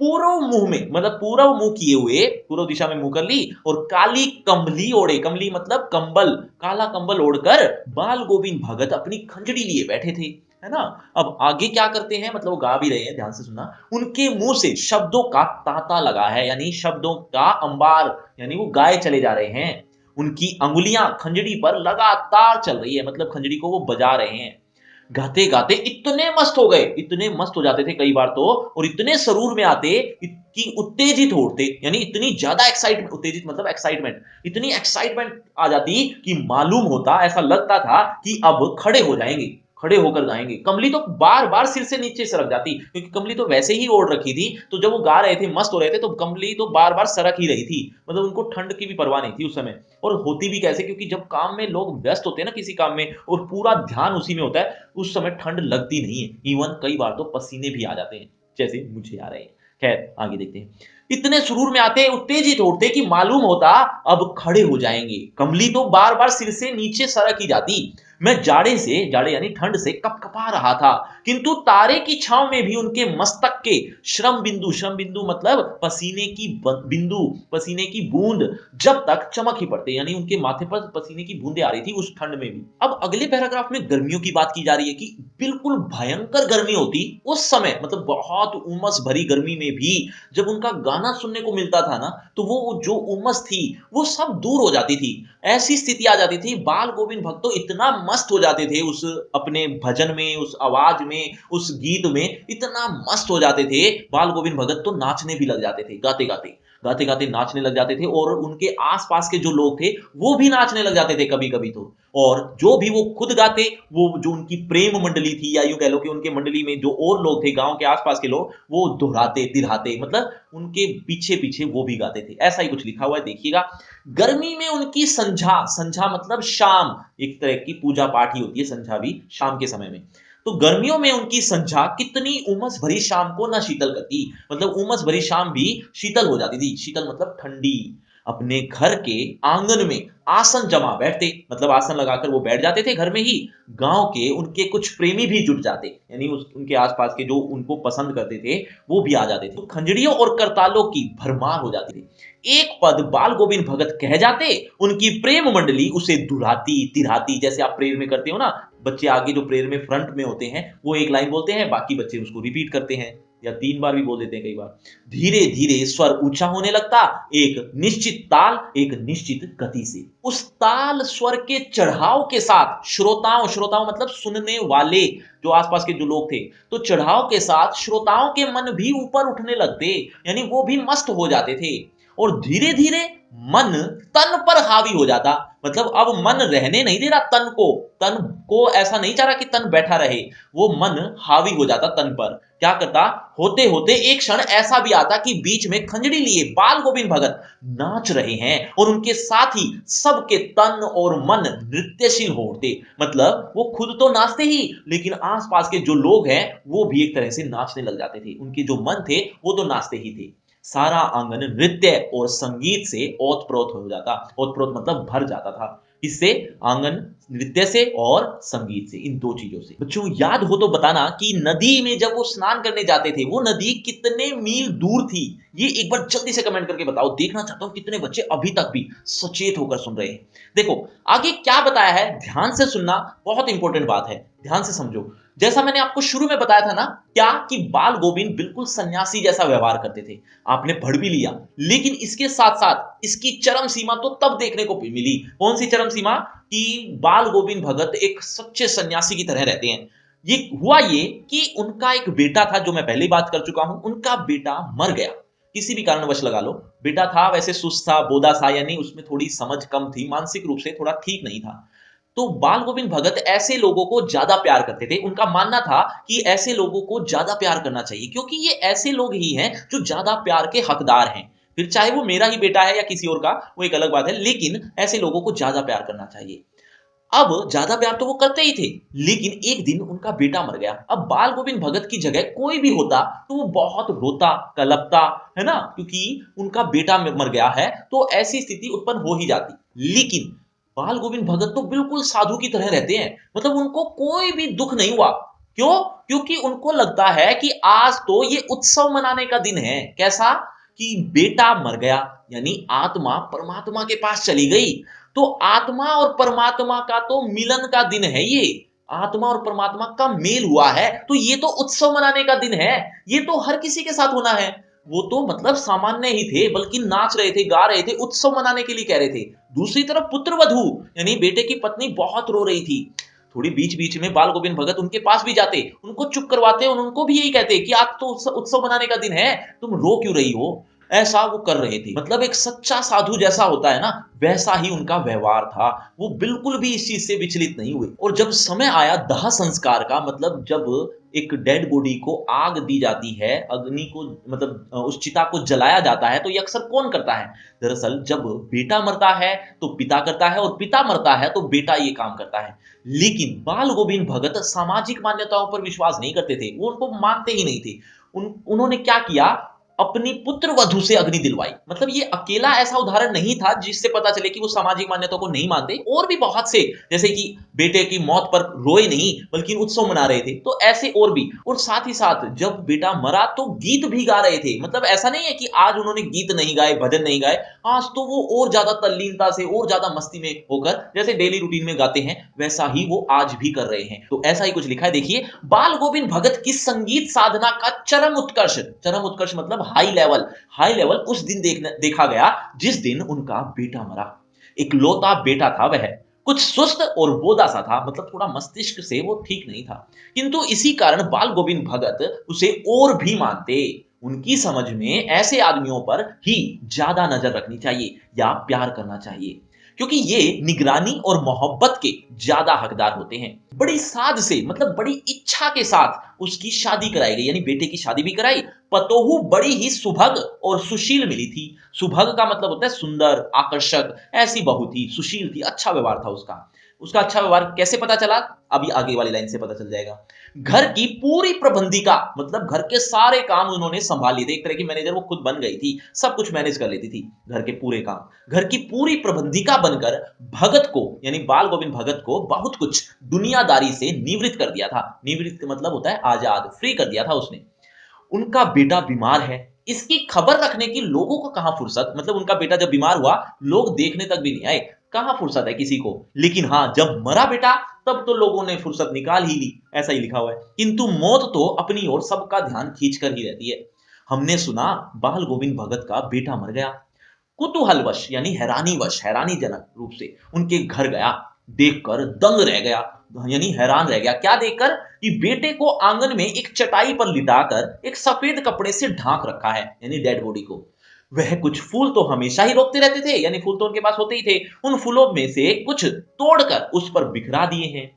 पूर्व मुंह में मतलब पूर्व मुंह किए हुए, पूर्व दिशा में मुंह कर ली, और काली कंबली ओढ़े, कंबली मतलब कंबल, काला कंबल ओढ़कर बाल गोविंद भगत अपनी खंजड़ी लिए बैठे थे, है ना। अब आगे क्या करते हैं, मतलब वो गा भी रहे हैं, ध्यान से सुनना। उनके मुंह से शब्दों का तांता लगा है, यानी शब्दों का अंबार, यानी वो गाए चले जा रहे हैं। उनकी अंगुलियां खंजड़ी पर लगातार चल रही है, मतलब खंजड़ी को वो बजा रहे हैं। गाते गाते इतने मस्त हो गए, इतने मस्त हो जाते थे कई बार तो, और इतने सरूर में आते कि उत्तेजित हो उठते, यानी इतनी ज्यादा एक्साइटमेंट, उत्तेजित मतलब एक्साइटमेंट, इतनी एक्साइटमेंट आ जाती कि मालूम होता, ऐसा लगता था कि अब खड़े हो जाएंगे, खड़े होकर गाएंगे। कमली तो बार बार सिर से नीचे सरक जाती, क्योंकि कमली तो वैसे ही ओढ़ रखी थी, तो जब वो गा रहे थे, मस्त हो रहे थे, तो कमली तो बार बार सरक ही रही थी, मतलब उनको ठंड की भी परवाह नहीं थी उस समय। और होती भी कैसे, क्योंकि जब काम में लोग व्यस्त होते हैं ना किसी काम में, और पूरा ध्यान उसी में होता है, उस समय ठंड लगती नहीं है। इवन कई बार तो पसीने भी आ जाते हैं, जैसे मुझे आ रहे हैं। खैर आगे देखते हैं। इतने सुरूर में आते, उत्तेजित होते कि मालूम होता अब खड़े हो जाएंगे। कमली तो बार बार सिर से नीचे सरक ही जाती। मैं जाड़े से, जाड़े यानी ठंड से कपकपा रहा था, किंतु तारे की छांव में भी उनके मस्तक के श्रम बिंदु, श्रम बिंदु मतलब पसीने की बिंदु, पसीने की बूंद जब तक चमक ही पड़ते, यानी उनके माथे पर पसीने की बूंदें आ रही थी उस ठंड में भी। अब अगले पैराग्राफ में गर्मियों की बात की जा रही है कि बिल्कुल भयंकर गर्मी होती उस समय, मतलब बहुत उमस भरी गर्मी में भी जब उनका गाना सुनने को मिलता था ना, तो वो जो उमस थी वो सब दूर हो जाती थी। ऐसी स्थिति आ जाती थी, बाल गोविंद भक्त तो इतना मस्त हो जाते थे उस अपने भजन में, उस आवाज में, उस गीत में इतना मस्त हो जाते थे, बाल गोविंद भगत तो नाचने भी लग जाते थे, गाते गाते गाते गाते नाचने लग जाते थे, और उनके आसपास के जो लोग थे वो भी नाचने लग जाते थे कभी कभी तो। और जो भी वो खुद गाते, वो जो उनकी प्रेम मंडली थी, या यूं कह लो कि उनके मंडली में जो और लोग थे, गांव के आसपास के लोग, वो दोहराते तिरहाते, मतलब उनके पीछे पीछे वो भी गाते थे। ऐसा ही कुछ लिखा हुआ है, देखिएगा। गर्मी में उनकी संझा, संझा मतलब शाम, एक तरह की पूजा पाठ ही होती है संझा भी, शाम के समय में। तो गर्मियों में उनकी संझा कितनी उमस भरी शाम को न शीतल करती, मतलब उमस भरी शाम भी शीतल हो जाती थी। शीतल मतलब ठंडी। अपने घर के आंगन में आसन जमा बैठते, मतलब आसन लगाकर वो बैठ जाते थे घर में ही। गांव के उनके कुछ प्रेमी भी जुट जाते, यानी उनके आसपास के जो उनको पसंद करते थे वो भी आ जाते थे। तो खंजड़ियों और करतालों की भरमार हो जाती थी। एक पद बाल गोविंद भगत कह जाते, उनकी प्रेम मंडली उसे दुहराती तिरहाती, जैसे आप प्रेयर में करते हो ना, बच्चे आगे जो प्रेयर में फ्रंट में होते हैं वो एक लाइन बोलते हैं, बाकी बच्चे उसको रिपीट करते हैं, या 3 बार भी बोल देते हैं कई बार। धीरे धीरे स्वर ऊंचा होने लगता, एक निश्चित ताल, एक निश्चित गति से। उस ताल स्वर के चढ़ाव के साथ श्रोताओं, श्रोताओं मतलब सुनने वाले, जो आसपास के जो लोग थे, तो चढ़ाव के साथ श्रोताओं के मन भी ऊपर उठने लगते, यानी वो भी मस्त हो जाते थे। और धीरे धीरे मन तन पर हावी हो जाता, मतलब अब मन रहने नहीं दे रहा तन को, तन को ऐसा नहीं चाह रहा कि तन बैठा रहे, वो मन हावी हो जाता तन पर। क्या करता, होते होते एक क्षण ऐसा भी आता कि बीच में खंजड़ी लिए बाल गोविंद भगत नाच रहे हैं, और उनके साथ ही सबके तन और मन नृत्यशील हो उठते, मतलब वो खुद तो नाचते ही, लेकिन आसपास के जो लोग हैं वो भी एक तरह से नाचने लग जाते थे, उनके जो मन थे वो तो नाचते ही थे। सारा आंगन नृत्य और संगीत से ओतप्रोत हो जाता, ओतप्रोत मतलब भर जाता था। इससे, आंगन नृत्य से और संगीत से, इन दो चीजों से। बच्चों याद हो तो बताना कि नदी में जब वो स्नान करने जाते थे, वो नदी कितने मील दूर थी, ये एक बार जल्दी से कमेंट करके बताओ, देखना चाहता हूं कितने बच्चे अभी तक भी सचेत होकर सुन रहे हैं। देखो आगे क्या बताया है, ध्यान से सुनना, बहुत इंपॉर्टेंट बात है, ध्यान से समझो। जैसा मैंने आपको शुरू में बताया था ना, क्या कि बाल गोविंद बिल्कुल सन्यासी जैसा व्यवहार करते थे, आपने पढ़ भी लिया। लेकिन इसके साथ साथ इसकी चरम सीमा तो तब देखने को मिली, कौन सी चरम सीमा, कि बाल गोविंद भगत एक सच्चे सन्यासी की तरह रहते हैं। ये हुआ ये कि उनका एक बेटा था, जो मैं पहले ही बात कर चुका हूं, उनका बेटा मर गया, किसी भी कारणवश लगा लो। बेटा था वैसे सुस्त था, बोदा था, यानी उसमें थोड़ी समझ कम थी, मानसिक रूप से थोड़ा ठीक नहीं था। तो बाल गोविंद भगत ऐसे लोगों को ज्यादा प्यार करते थे, उनका मानना था कि ऐसे लोगों को ज्यादा प्यार करना चाहिए, क्योंकि ये ऐसे लोग ही हैं जो ज्यादा प्यार के हकदार हैं। फिर चाहे वो मेरा ही बेटा है या किसी और का, वो एक अलग बात है, लेकिन ऐसे लोगों को ज्यादा प्यार करना चाहिए। अब ज्यादा प्यार तो वो करते ही थे, लेकिन एक दिन उनका बेटा मर गया। अब बाल गोविंद भगत की जगह कोई भी होता तो वो बहुत रोता कलपता, है ना, क्योंकि उनका बेटा मर गया है, तो ऐसी स्थिति उत्पन्न हो ही जाती। लेकिन बाल गोविंद भगत तो बिल्कुल साधु की तरह रहते हैं, मतलब उनको कोई भी दुख नहीं हुआ। क्यों? क्योंकि उनको लगता है कि आज तो ये उत्सव मनाने का दिन है। कैसा? कि बेटा मर गया, यानी आत्मा परमात्मा के पास चली गई। तो आत्मा और परमात्मा का तो मिलन का दिन है ये, आत्मा और परमात्मा का मेल हुआ है, तो ये तो उत्सव मनाने का दिन है, ये तो हर किसी के साथ होना है। वो तो मतलब सामान्य ही थे, बल्कि नाच रहे थे, गा रहे थे, उत्सव मनाने के लिए कह रहे थे। दूसरी तरफ पुत्र वधू, यानी बेटे की पत्नी बहुत रो रही थी। थोड़ी बीच बीच में बाल गोविंद भगत उनके पास भी जाते, उनको चुप करवाते और उनको भी यही कहते कि आज तो उत्सव मनाने का दिन है, तुम रो क्यों रही हो। ऐसा वो कर रहे थे, मतलब एक सच्चा साधु जैसा होता है ना, वैसा ही उनका व्यवहार था। वो बिल्कुल भी इस चीज से विचलित नहीं हुए। और जब समय आया दाह संस्कार का, मतलब जब एक डेड बॉडी को आग दी जाती है, अग्नि को, मतलब उस चिता को जलाया जाता है, तो ये अक्सर कौन करता है? दरअसल जब बेटा मरता है तो पिता करता है, और पिता मरता है तो बेटा ये काम करता है। लेकिन बाल गोविंद भगत सामाजिक मान्यताओं पर विश्वास नहीं करते थे, वो उनको मानते ही नहीं थे। उन्होंने क्या किया, अपनी पुत्र वधु से अग्नि दिलवाई। मतलब ये अकेला ऐसा उदाहरण नहीं था जिससे पता चले कि वो सामाजिक मान्यताओं को नहीं मानते, और भी बहुत से, जैसे कि बेटे की मौत पर रोए नहीं बल्कि उत्सव मना रहे थे, तो ऐसे और भी। और साथ ही साथ जब बेटा मरा तो गीत भी गा रहे थे। मतलब ऐसा नहीं है कि आज उन्होंने गीत नहीं गाए, भजन नहीं गाए, आज तो वो और ज्यादा तल्लीनता से और ज्यादा मस्ती में होकर जैसे डेली रूटीन में गाते हैं वैसा ही वो आज भी कर रहे हैं। तो ऐसा ही कुछ लिखा है, देखिए, बाल गोविंद भगत की संगीत साधना का चरम उत्कर्ष मतलब हाई लेवल उस दिन देखा गया जिस दिन उनका बेटा मरा। इकलौता बेटा था वह, कुछ सुस्त और बोदा सा था, मतलब थोड़ा मस्तिष्क से वो ठीक नहीं था, किंतु इसी कारण बाल गोविंद भगत उसे और भी मानते। उनकी समझ में ऐसे आदमियों पर ही ज्यादा नजर रखनी चाहिए या प्यार करना चाहिए, क्योंकि ये निगरानी और मोहब्बत के ज्यादा हकदार होते हैं। बड़ी साध से, मतलब बड़ी इच्छा के साथ उसकी शादी कराई गई, यानी बेटे की शादी भी कराई। पतोहू बड़ी ही सुभग और सुशील मिली थी। सुभग का मतलब होता है सुंदर, आकर्षक, ऐसी बहू थी, सुशील थी, अच्छा व्यवहार था उसका। उसका अच्छा व्यवहार कैसे पता चला, अभी आगे वाली लाइन से पता चल जाएगा। घर की पूरी प्रबंधिका, मतलब घर के सारे काम उन्होंने संभाल लिए थे, एक तरह की मैनेजर वो खुद बन गई थी, सब कुछ मैनेज कर लेती थी, घर के पूरे काम। घर की पूरी प्रबंधिका बनकर भगत को, यानी बाल गोविंद भगत को बहुत कुछ दुनियादारी से निवृत्त कर दिया था। निवृत्त मतलब होता है आजाद, फ्री कर दिया था उसने। उनका बेटा बीमार है, इसकी खबर रखने की लोगों को कहां फुर्सत, मतलब उनका बेटा जब बीमार हुआ लोग देखने तक भी नहीं आए, कहां फुर्सत है किसी को। लेकिन हाँ, जब मरा बेटा तब तो लोगों ने फुर्सत निकाल ही ली, ऐसा ही लिखा हुआ है। किंतु मौत तो अपनी ओर सबका ध्यान खींच कर ही रहती है। हमने सुना बाल गोविंद भगत का बेटा मर गया। कुतूहलवश यानी हैरानीवश, हैरानीजनक रूप से उनके घर गया, देखकर दंग रह गया, यानी हैरान रह गया। क्या देखकर, कि बेटे को आंगन में एक चटाई पर लिटाकर एक सफेद कपड़े से ढांक रखा है, यानी डेड बॉडी को। वह कुछ फूल तो हमेशा ही रोकते रहते थे, यानी फूल तो उनके पास होते ही थे, उन फूलों में से कुछ तोड़कर उस पर बिखरा दिए हैं।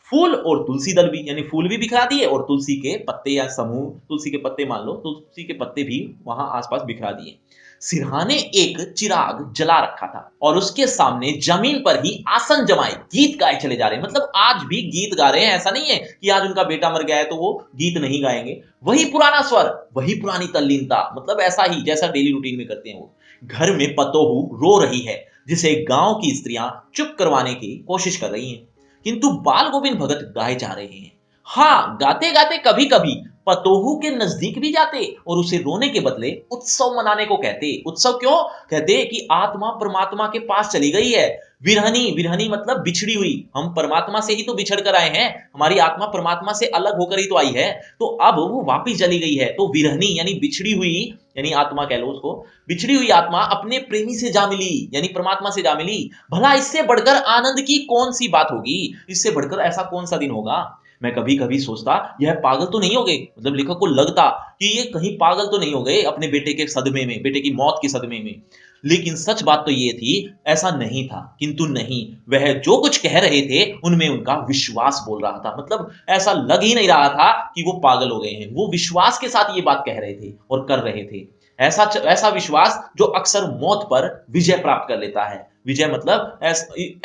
फूल और तुलसी दल भी, यानी फूल भी बिखरा दिए और तुलसी के पत्ते या समूह, तुलसी के पत्ते मान लो, तुलसी के पत्ते भी वहां आसपास बिखरा दिए। सिरहाने एक चिराग जला रखा था और उसके सामने जमीन पर ही आसन जमाए गीत गाए चले जा रहे हैं। मतलब आज भी गीत गा रहे हैं, ऐसा नहीं है कि आज उनका बेटा मर गया है तो वो गीत नहीं गाएंगे। वही पुराना स्वर, वही पुरानी तल्लीनता, मतलब ऐसा ही जैसा डेली रूटीन में करते हैं वो। घर में पतोहू रो रही है, जिसे गांव की स्त्रियां चुप करवाने की कोशिश कर रही हैं, किंतु बाल गोविंद भगत गाए जा रहे हैं। हाँ, गाते गाते कभी कभी पतोहू के नजदीक भी जाते और उसे रोने के बदले उत्सव मनाने को कहते। उत्सव क्यों कहते, कि आत्मा परमात्मा के पास चली गई है। विरहनी, विरहनी मतलब बिछड़ी हुई, हम परमात्मा से ही तो बिछड़ कर आए हैं, हमारी आत्मा परमात्मा से अलग होकर ही तो आई है, तो अब वो वापिस चली गई है। तो विरहनी यानी बिछड़ी हुई, यानी आत्मा कह लो उसको, बिछड़ी हुई आत्मा अपने प्रेमी से जा मिली, यानी परमात्मा से जा मिली। भला इससे बढ़कर आनंद की कौन सी बात होगी, इससे बढ़कर ऐसा कौन सा दिन होगा। मैं कभी कभी सोचता, यह पागल तो नहीं हो गए, मतलब लेखक को लगता कि ये कहीं पागल तो नहीं हो गए अपने बेटे के सदमे में, बेटे की मौत के सदमे में। लेकिन सच बात तो ये थी, ऐसा नहीं था। किंतु नहीं, वह जो कुछ कह रहे थे उनमें उनका विश्वास बोल रहा था। मतलब ऐसा लग ही नहीं रहा था कि वो पागल हो गए हैं, वो विश्वास के साथ ये बात कह रहे थे और कर रहे थे। ऐसा ऐसा विश्वास जो अक्सर मौत पर विजय प्राप्त कर लेता है। विजय मतलब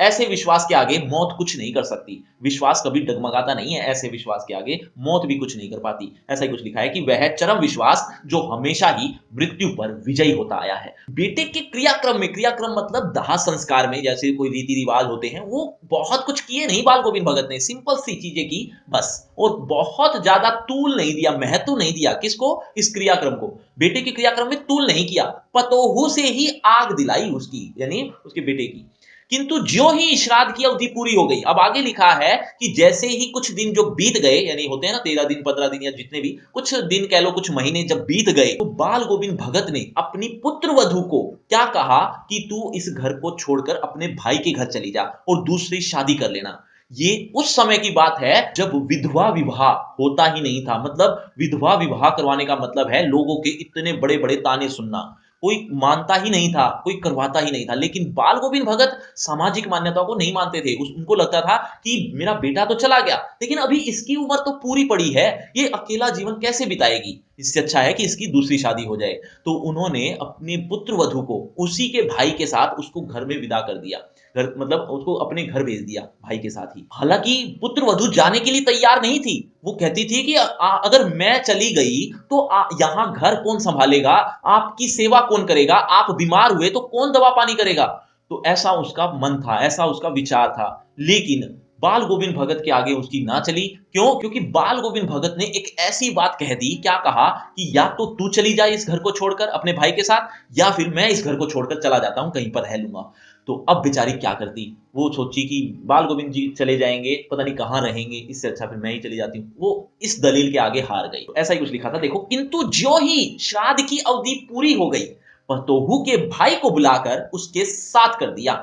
ऐसे विश्वास के आगे मौत कुछ नहीं कर सकती। विश्वास कभी डगमगाता नहीं है, ऐसे विश्वास के आगे मौत भी कुछ नहीं कर पाती। ऐसा ही कुछ लिखा है कि वह चरम विश्वास जो हमेशा ही मृत्यु पर विजयी होता आया है। बेटे के क्रियाक्रम में, क्रियाक्रम मतलब दाह संस्कार में जैसे कोई रीति रिवाज होते हैं, वो बहुत कुछ किए नहीं बाल गोविंद भगत ने, सिंपल सी चीजें की बस। और बहुत ज्यादा तूल नहीं दिया, महत्व नहीं दिया किसको, इस क्रियाक्रम को। बेटे के क्रियाक्रम में तूल नहीं किया, पतोहू से ही आग दिलाई उसकी, यानी उसके बेटे की। किंतु जो ही श्राद्ध की अवधि पूरी हो गई, अब आगे लिखा है कि जैसे ही कुछ दिन जो बीत गए, यानी होते हैं ना 13 दिन 15 दिन या जितने भी कुछ दिन कह लो, कुछ महीने जब बीत गए, तो बाल गोविंद भगत ने अपनी पुत्र वधु को क्या कहा कि तू इस घर को छोड़कर अपने भाई के घर चली जा और दूसरी शादी कर लेना। ये उस समय की बात है जब विधवा विवाह होता ही नहीं था। मतलब विधवा विवाह करवाने का मतलब है लोगों के इतने बड़े बड़े ताने सुनना, कोई मानता ही नहीं था, कोई करवाता ही नहीं था। लेकिन बाल गोविंद भगत सामाजिक मान्यताओं को नहीं मानते थे। उनको लगता था कि मेरा बेटा तो चला गया, लेकिन अभी इसकी उम्र तो पूरी पड़ी है, ये अकेला जीवन कैसे बिताएगी। इससे अच्छा है कि इसकी दूसरी शादी हो जाए। तो उन्होंने अपने पुत्र वधू को उसी के भाई के साथ उसको घर में विदा कर दिया। घर मतलब उसको अपने घर भेज दिया भाई के साथ ही। हालाँकि पुत्र वधू जाने के लिए तैयार नहीं थी। वो कहती थी कि अगर मैं चली गई तो यहाँ घर कौन सँभालेगा? आपकी सेवा कौन करेगा? आप बीमार हुए तो कौन दवा-पानी करेगा? तो ऐसा उसका मन था, ऐसा उसका विचार था। लेकिन बाल गोविंद भगत के आगे उसकी ना चली। क्यों? क्योंकि बाल गोविंद भगत ने एक ऐसी बात कह दी, क्या कहा कि या तो तू चली जा इस घर को छोड़कर अपने भाई के साथ, या फिर मैं इस घर को छोड़कर चला जाता हूँ, कहीं पर रह लूँगा। तो अब बेचारी क्या करती? वो सोची कि बाल गोविंद जी चले जाएँगे, पता नहीं कहाँ रहेंगे, इससे अच्छा फिर मैं ही चली जाती हूँ। वो इस दलील के आगे हार गई। तो ऐसा ही कुछ लिखा था देखो, किंतु ज्यों ही श्राद्ध की अवधि पूरी हो गई, पतोहू के भाई को बुलाकर उसके साथ कर दिया,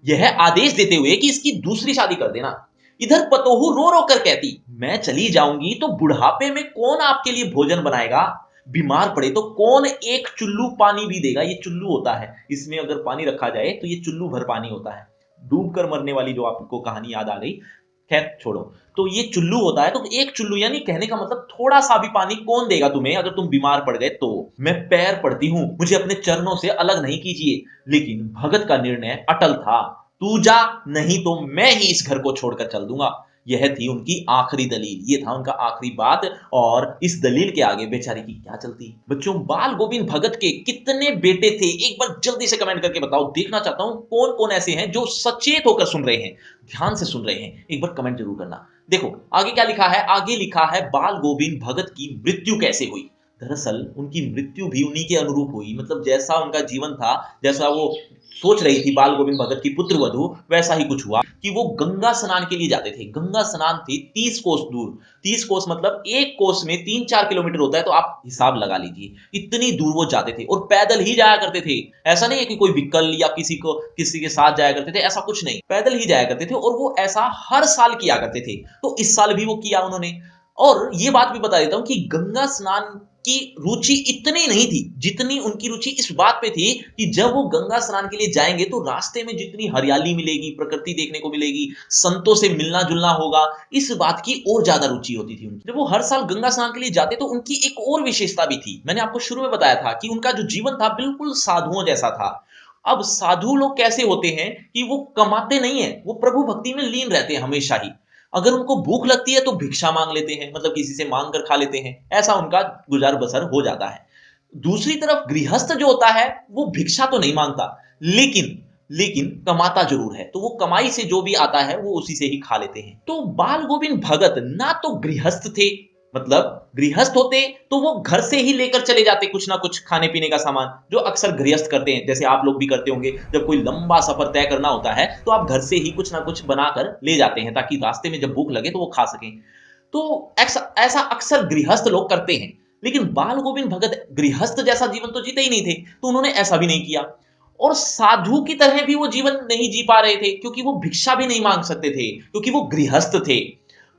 यह आदेश देते हुए कि इसकी दूसरी शादी कर देना। इधर पतोहू रो रो कर कहती, मैं चली जाऊंगी तो बुढ़ापे में कौन आपके लिए भोजन बनाएगा? बीमार पड़े तो कौन एक चुल्लू पानी भी देगा? ये चुल्लू होता है, इसमें अगर पानी रखा जाए तो ये चुल्लू भर पानी होता है। डूब कर मरने वाली जो आपको कहानी याद आ गई, खैर छोड़ो। तो ये चुल्लू होता है, तो एक चुल्लू यानी कहने का मतलब थोड़ा सा भी पानी कौन देगा तुम्हें अगर तुम बीमार पड़ गए तो? मैं पैर पड़ती हूं, मुझे अपने चरणों से अलग नहीं कीजिए। लेकिन भगत का निर्णय अटल था, तू जा, नहीं तो मैं ही इस घर को छोड़कर चल दूंगा। यह थी उनकी आखिरी दलील, ये था उनका आखिरी बात। और इस दलील के आगे बेचारी की क्या चलती। बच्चों, बाल गोविंद भगत के कितने बेटे थे? एक बार जल्दी से कमेंट करके बताओ, देखना चाहता हूं कौन कौन ऐसे हैं जो सचेत होकर सुन रहे हैं, ध्यान से सुन रहे हैं। एक बार कमेंट जरूर करना। देखो आगे क्या लिखा है, आगे लिखा है बाल गोविंद भगत की मृत्यु कैसे हुई। दरअसल उनकी मृत्यु भी उन्हीं के अनुरूप हुई, मतलब जैसा उनका जीवन था, जैसा वो सोच रही थी बाल गोविंद भगत की पुत्र वधू, वैसा ही कुछ हुआ कि वो गंगा स्नान के लिए जाते थे। गंगा स्नान थी 30 कोस दूर। 30 कोस मतलब एक कोस में 3-4 किलोमीटर होता है, तो आप हिसाब लगा लीजिए इतनी दूर वो जाते थे और पैदल ही जाया करते थे। ऐसा नहीं है कि कोई व्हीकल या किसी के साथ जाया करते थे, ऐसा कुछ नहीं, पैदल ही जाया करते थे। और वो ऐसा हर साल किया करते थे, तो इस साल भी वो किया उन्होंने। और ये बात भी बता देता हूं कि गंगा स्नान की रुचि इतनी नहीं थी जितनी उनकी रुचि इस बात पे थी कि जब वो गंगा स्नान के लिए जाएंगे तो रास्ते में जितनी हरियाली मिलेगी, प्रकृति देखने को मिलेगी, संतों से मिलना जुलना होगा, इस बात की और ज्यादा रुचि होती थी उनकी। जब वो हर साल गंगा स्नान के लिए जाते तो उनकी एक और विशेषता भी थी। मैंने आपको शुरू में बताया था कि उनका जो जीवन था बिल्कुल साधुओं जैसा था। अब साधु लोग कैसे होते हैं कि वो कमाते नहीं है, वो प्रभु भक्ति में लीन रहते हैं हमेशा ही। अगर उनको भूख लगती है तो भिक्षा मांग लेते हैं, मतलब किसी से मांग कर खा लेते हैं, ऐसा उनका गुजार बसर हो जाता है। दूसरी तरफ गृहस्थ जो होता है वो भिक्षा तो नहीं मांगता, लेकिन लेकिन कमाता जरूर है, तो वो कमाई से जो भी आता है वो उसी से ही खा लेते हैं। तो बाल गोविंद भगत ना तो गृहस्थ थे, मतलब गृहस्थ होते तो वो घर से ही लेकर चले जाते कुछ ना कुछ खाने पीने का सामान, जो अक्सर गृहस्थ करते हैं, जैसे आप लोग भी करते होंगे। जब कोई लंबा सफर तय करना होता है तो आप घर से ही कुछ ना कुछ बनाकर ले जाते हैं, ताकि रास्ते में जब भूख लगे तो वो खा सकें। तो ऐसा अक्सर गृहस्थ लोग करते हैं। लेकिन बाल गोविंद भगत गृहस्थ जैसा जीवन तो जीते ही नहीं थे, तो उन्होंने ऐसा भी नहीं किया। और साधु की तरह भी वो जीवन नहीं जी पा रहे थे, क्योंकि वो भिक्षा भी नहीं मांग सकते थे, क्योंकि वो गृहस्थ थे।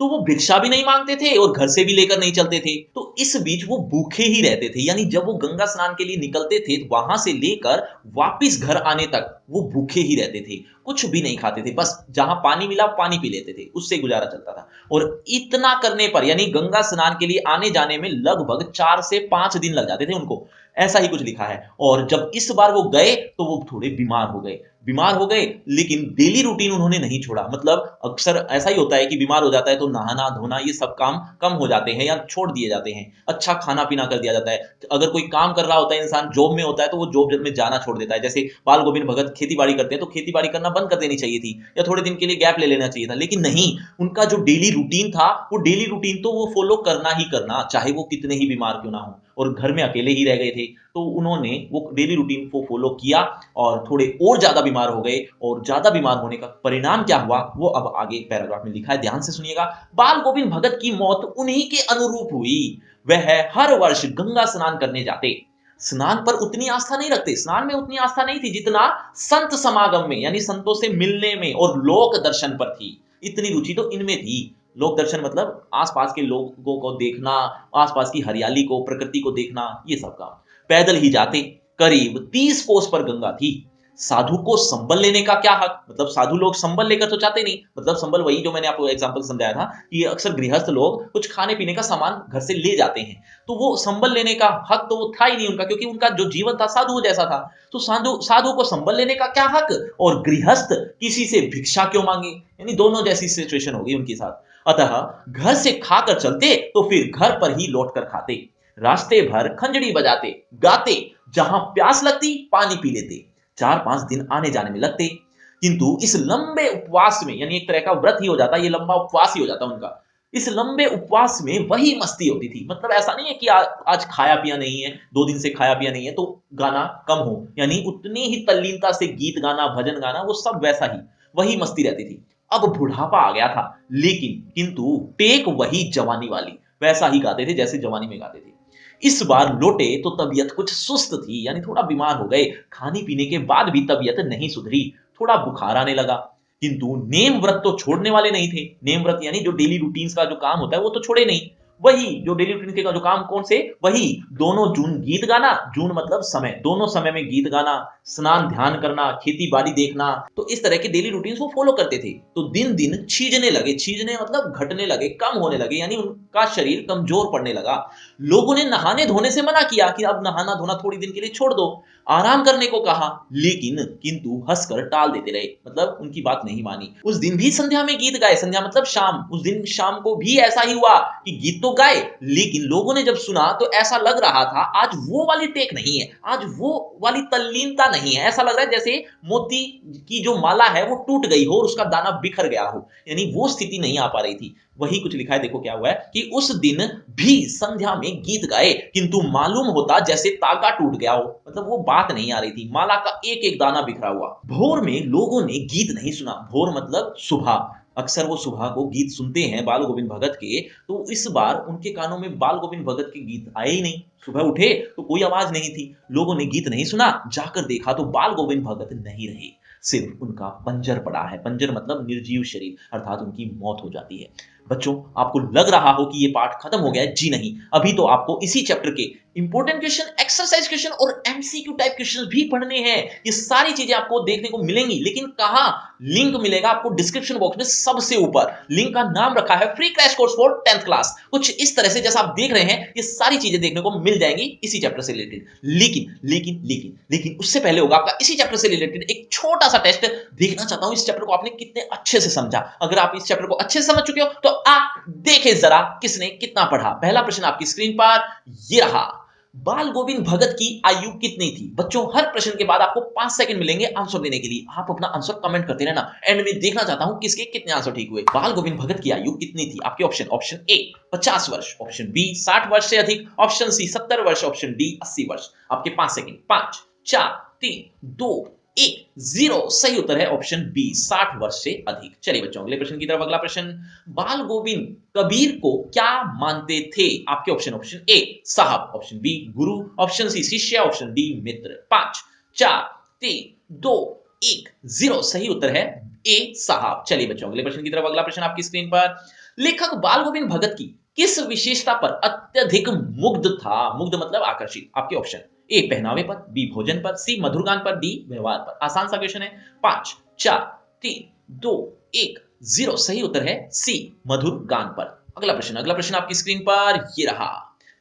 तो वो भिक्षा भी नहीं मांगते थे और घर से भी लेकर नहीं चलते थे, तो इस बीच वो भूखे ही रहते थे। यानी जब वो गंगा स्नान के लिए निकलते थे, वहां से लेकर वापिस घर आने तक वो भूखे ही रहते थे, कुछ भी नहीं खाते थे, बस जहां पानी मिला पानी पी लेते थे, उससे गुजारा चलता था। और इतना करने पर, यानी गंगा स्नान के लिए आने जाने में लगभग 4 से 5 दिन लग जाते थे उनको, ऐसा ही कुछ लिखा है। और जब इस बार वो गए तो वो थोड़े बीमार हो गए, लेकिन डेली रूटीन उन्होंने नहीं छोड़ा। मतलब अक्सर ऐसा ही होता है कि बीमार हो जाता है तो नहाना धोना ये सब काम कम हो जाते हैं या छोड़ दिए जाते हैं, अच्छा खाना पीना कर दिया जाता है। अगर कोई काम कर रहा होता है, इंसान जॉब में होता है, तो वो जॉब में जाना छोड़ देता है। जैसे बाल गोविंद भगत खेती बाड़ी करते हैं, तो खेती बाड़ी करना बंद कर देनी चाहिए थी, या थोड़े दिन के लिए गैप ले लेना चाहिए था। लेकिन नहीं, उनका जो डेली रूटीन था, वो डेली रूटीन तो वो फॉलो करना ही करना, चाहे वो कितने ही बीमार क्यों ना हो। और घर में अकेले ही रह गए थे, तो उन्होंने वो डेली रूटीन को फॉलो किया और थोड़े और ज्यादा बीमार हो गए। और ज्यादा बीमार होने का परिणाम क्या हुआ वो अब आगे पैराग्राफ में लिखा है, ध्यान से सुनिएगा। बाल गोविंद भगत की मौत उन्हीं के अनुरूप हुई। वह हर वर्ष गंगा स्नान करने जाते। स्नान पर उतनी आस्था नहीं रखते, स्नान में उतनी आस्था नहीं थी जितना संत समागम में, यानी संतों से मिलने में और लोक दर्शन पर थी। इतनी रुचि तो इनमें थी। लोक दर्शन मतलब आसपास के लोगों को देखना, आसपास की हरियाली को, प्रकृति को देखना, ये सब काम। पैदल ही जाते। करीब 30 कोस पर गंगा थी। साधु को संबल लेने का क्या हक? मतलब साधु लोग संबल लेकर तो जाते नहीं, मतलब संबल वही जो मैंने आपको एग्जांपल समझाया था कि अक्सर गृहस्थ लोग कुछ खाने पीने का सामान घर से ले जाते हैं, तो वो संबल लेने का हक तो वो था ही नहीं उनका, क्योंकि उनका जो जीवन था साधु जैसा था। तो साधु साधु को संबल लेने का क्या हक, और गृहस्थ किसी से भिक्षा क्यों मांगे? यानी दोनों जैसी सिचुएशन होगी उनके साथ। अतः घर से खाकर चलते तो फिर घर पर ही लौट कर खाते, रास्ते भर खंजड़ी बजाते गाते, जहां प्यास लगती पानी पी लेते, 4-5 दिन आने जाने में लगते। किंतु इस लंबे उपवास में, यानी एक तरह का व्रत ही हो जाता, ये लंबा उपवास ही हो जाता उनका। इस लंबे उपवास में वही मस्ती होती थी, मतलब ऐसा नहीं है कि आज खाया पिया नहीं है, 2 दिन से खाया पिया नहीं है तो गाना कम हो, यानी उतनी ही तल्लीनता से गीत गाना, भजन गाना, वो सब वैसा ही, वही मस्ती रहती थी। अब बुढ़ापा आ गया था, लेकिन किंतु टेक वही जवानी वाली, वैसा ही गाते थे जैसे जवानी में गाते थे। इस बार लौटे तो तबीयत कुछ सुस्त थी, यानी थोड़ा बीमार हो गए, खाने पीने के बाद भी तबीयत नहीं सुधरी, थोड़ा बुखार आने लगा। किंतु नेम व्रत तो छोड़ने वाले नहीं थे। नेम व्रत यानी जो डेली रूटीन्स का जो काम होता है वो तो छोड़े नहीं। वही जो डेली रूटीन के का जो काम, कौन से, वही दोनों जून गीत गाना, जून मतलब समय, दोनों समय में गीत गाना, स्नान ध्यान करना, खेती बाड़ी देखना, तो इस तरह के डेली रूटीन्स वो फॉलो करते थे। तो दिन दिन छीजने लगे, छीजने मतलब घटने लगे, कम होने लगे, यानी उनका शरीर कमजोर पड़ने लगा। लोगों ने नहाने धोने से मना किया कि अब नहाना धोना थोड़ी दिन के लिए छोड़ दो, आराम करने को कहा, लेकिन किंतु हंसकर टाल देते रहे, मतलब उनकी बात नहीं मानी। उस दिन भी संध्या में गीत गाए, संध्या मतलब शाम, उस दिन शाम को भी ऐसा ही हुआ कि गीत तो गाए, लेकिन लोगों ने जब सुना तो ऐसा लग रहा था आज वो वाली टेक नहीं है, आज वो वाली तल्लीनता नहीं है, ऐसा लग रहा है जैसे मोती की जो माला है वो टूट गई हो और उसका दाना बिखर गया हो, यानी वो स्थिति नहीं आ पा रही थी। वही कुछ लिखा है, देखो क्या हुआ है कि उस दिन भी संध्या में गीत गाए, किंतु मालूम होता जैसे तागा टूट गया हो, मतलब वो बात नहीं आ रही थी, माला का एक एक दाना बिखरा हुआ। भोर में लोगों ने गीत नहीं सुना, भोर मतलब सुबह, अक्सर वो सुबह को गीत सुनते हैं बाल गोविंद भगत के, तो इस बार उनके कानों में बाल गोविंद भगत के गीत आए ही नहीं। सुबह उठे तो कोई आवाज नहीं थी, लोगों ने गीत नहीं सुना, जाकर देखा तो बाल गोविंद भगत नहीं रहे, सिर्फ उनका पंजर पड़ा है। पंजर मतलब निर्जीव शरीर, अर्थात उनकी मौत हो जाती है। बच्चों, आपको लग रहा हो कि ये पार्ट खत्म हो गया है, जी नहीं, अभी तो आपको इसी चैप्टर के इंपॉर्टेंट क्वेश्चन, एक्सरसाइज क्वेश्चन और एमसीक्यू टाइप क्वेश्चन भी पढ़ने हैं। ये सारी चीजें आपको देखने को मिलेंगी, लेकिन कहां? लिंक मिलेगा आपको डिस्क्रिप्शन बॉक्स में सबसे ऊपर। लिंक का नाम रखा है free crash course for 10th class. कुछ इस तरह से जैसा आप देख रहे हैं, ये सारी चीजें देखने को मिल जाएंगी इसी चैप्टर से रिलेटेड। लेकिन लेकिन लेकिन लेकिन उससे पहले होगा आपका इसी चैप्टर से रिलेटेड एक छोटा सा टेस्ट। देखना चाहता हूं इस चैप्टर को आपने कितने अच्छे से समझा। अगर आप इस चैप्टर को अच्छे से समझ चुके हो तो आप देखें जरा किसने कितना पढ़ा। पहला प्रश्न आपकी स्क्रीन पर ये रहा, बाल गोविंद भगत की आयु कितनी थी? बच्चों, हर प्रश्न के बाद आपको 5 सेकंड मिलेंगे आंसर देने के लिए। आप अपना आंसर कमेंट करते रहना, एंड में देखना चाहता हूं किसके कितने आंसर ठीक हुए। बाल गोविंद भगत की आयु कितनी थी? आपके ऑप्शन, ऑप्शन ए 50 वर्ष, ऑप्शन बी 60 वर्ष से अधिक, ऑप्शन सी 70 वर्ष, ऑप्शन डी 80 वर्ष। आपके 5 सेकंड, 5 4 3 2 1 0। सही उत्तर है ऑप्शन बी 60 वर्ष से अधिक। चलिए बच्चों, अगले प्रश्न की तरफ। अगला प्रश्न, बाल गोविंद कबीर को क्या मानते थे? आपके ऑप्शन, ऑप्शन ए साहब, ऑप्शन बी गुरु, ऑप्शन सी शिष्य, ऑप्शन डी मित्र। 5 4 3 2 1 0। सही उत्तर है ए साहब। चलिए बच्चों, अगले प्रश्न की तरफ। अगला प्रश्न आपकी स्क्रीन पर, लेखक बाल गोविंद भगत की किस विशेषता पर अत्यधिक मुग्ध था? मुग्ध मतलब आकर्षित। आपके ऑप्शन, ए पहनावे पर, बी भोजन पर, सी मधुरगान पर, डी व्यवहार पर। आसान सा क्वेश्चन है। 5 4 3 2 1 0। सही उत्तर है सी मधुर गान पर। अगला प्रश्न, अगला प्रश्न आपकी स्क्रीन पर ये रहा,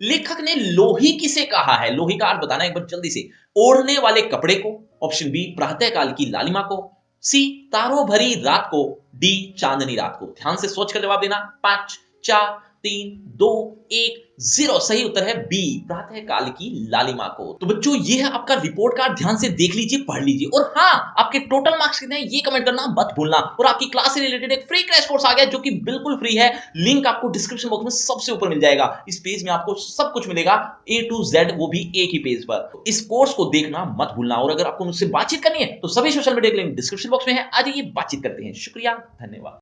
लेखक ने लोही किसे कहा है? लोही का अर्थ बताना एक बार जल्दी से। ओढ़ने वाले कपड़े को, ऑप्शन बी प्रातःकाल की लालिमा को, सी तारों भरी रात को, डी चांदनी रात को। ध्यान से सोचकर जवाब देना। 5 4 3 2 1 0। सही उत्तर है बी प्रातः काल की लालिमा को। तो बच्चों, ये है आपका रिपोर्ट कार्ड, ध्यान से देख लीजिए, पढ़ लीजिए, और हाँ, आपके टोटल मार्क्स कितने हैं ये कमेंट करना मत भूलना। और आपकी क्लास से रिलेटेड एक फ्री क्रैश कोर्स आ गया जो कि बिल्कुल फ्री है। लिंक आपको डिस्क्रिप्शन बॉक्स में सबसे ऊपर मिल जाएगा। इस पेज में आपको सब कुछ मिलेगा A to Z, वो भी एक ही पेज पर। तो इस कोर्स को देखना मत भूलना। और अगर आपको मुझसे बातचीत करनी है तो सभी सोशल मीडिया के लिंक डिस्क्रिप्शन बॉक्स में है, आ जाइए बातचीत करते हैं। शुक्रिया, धन्यवाद।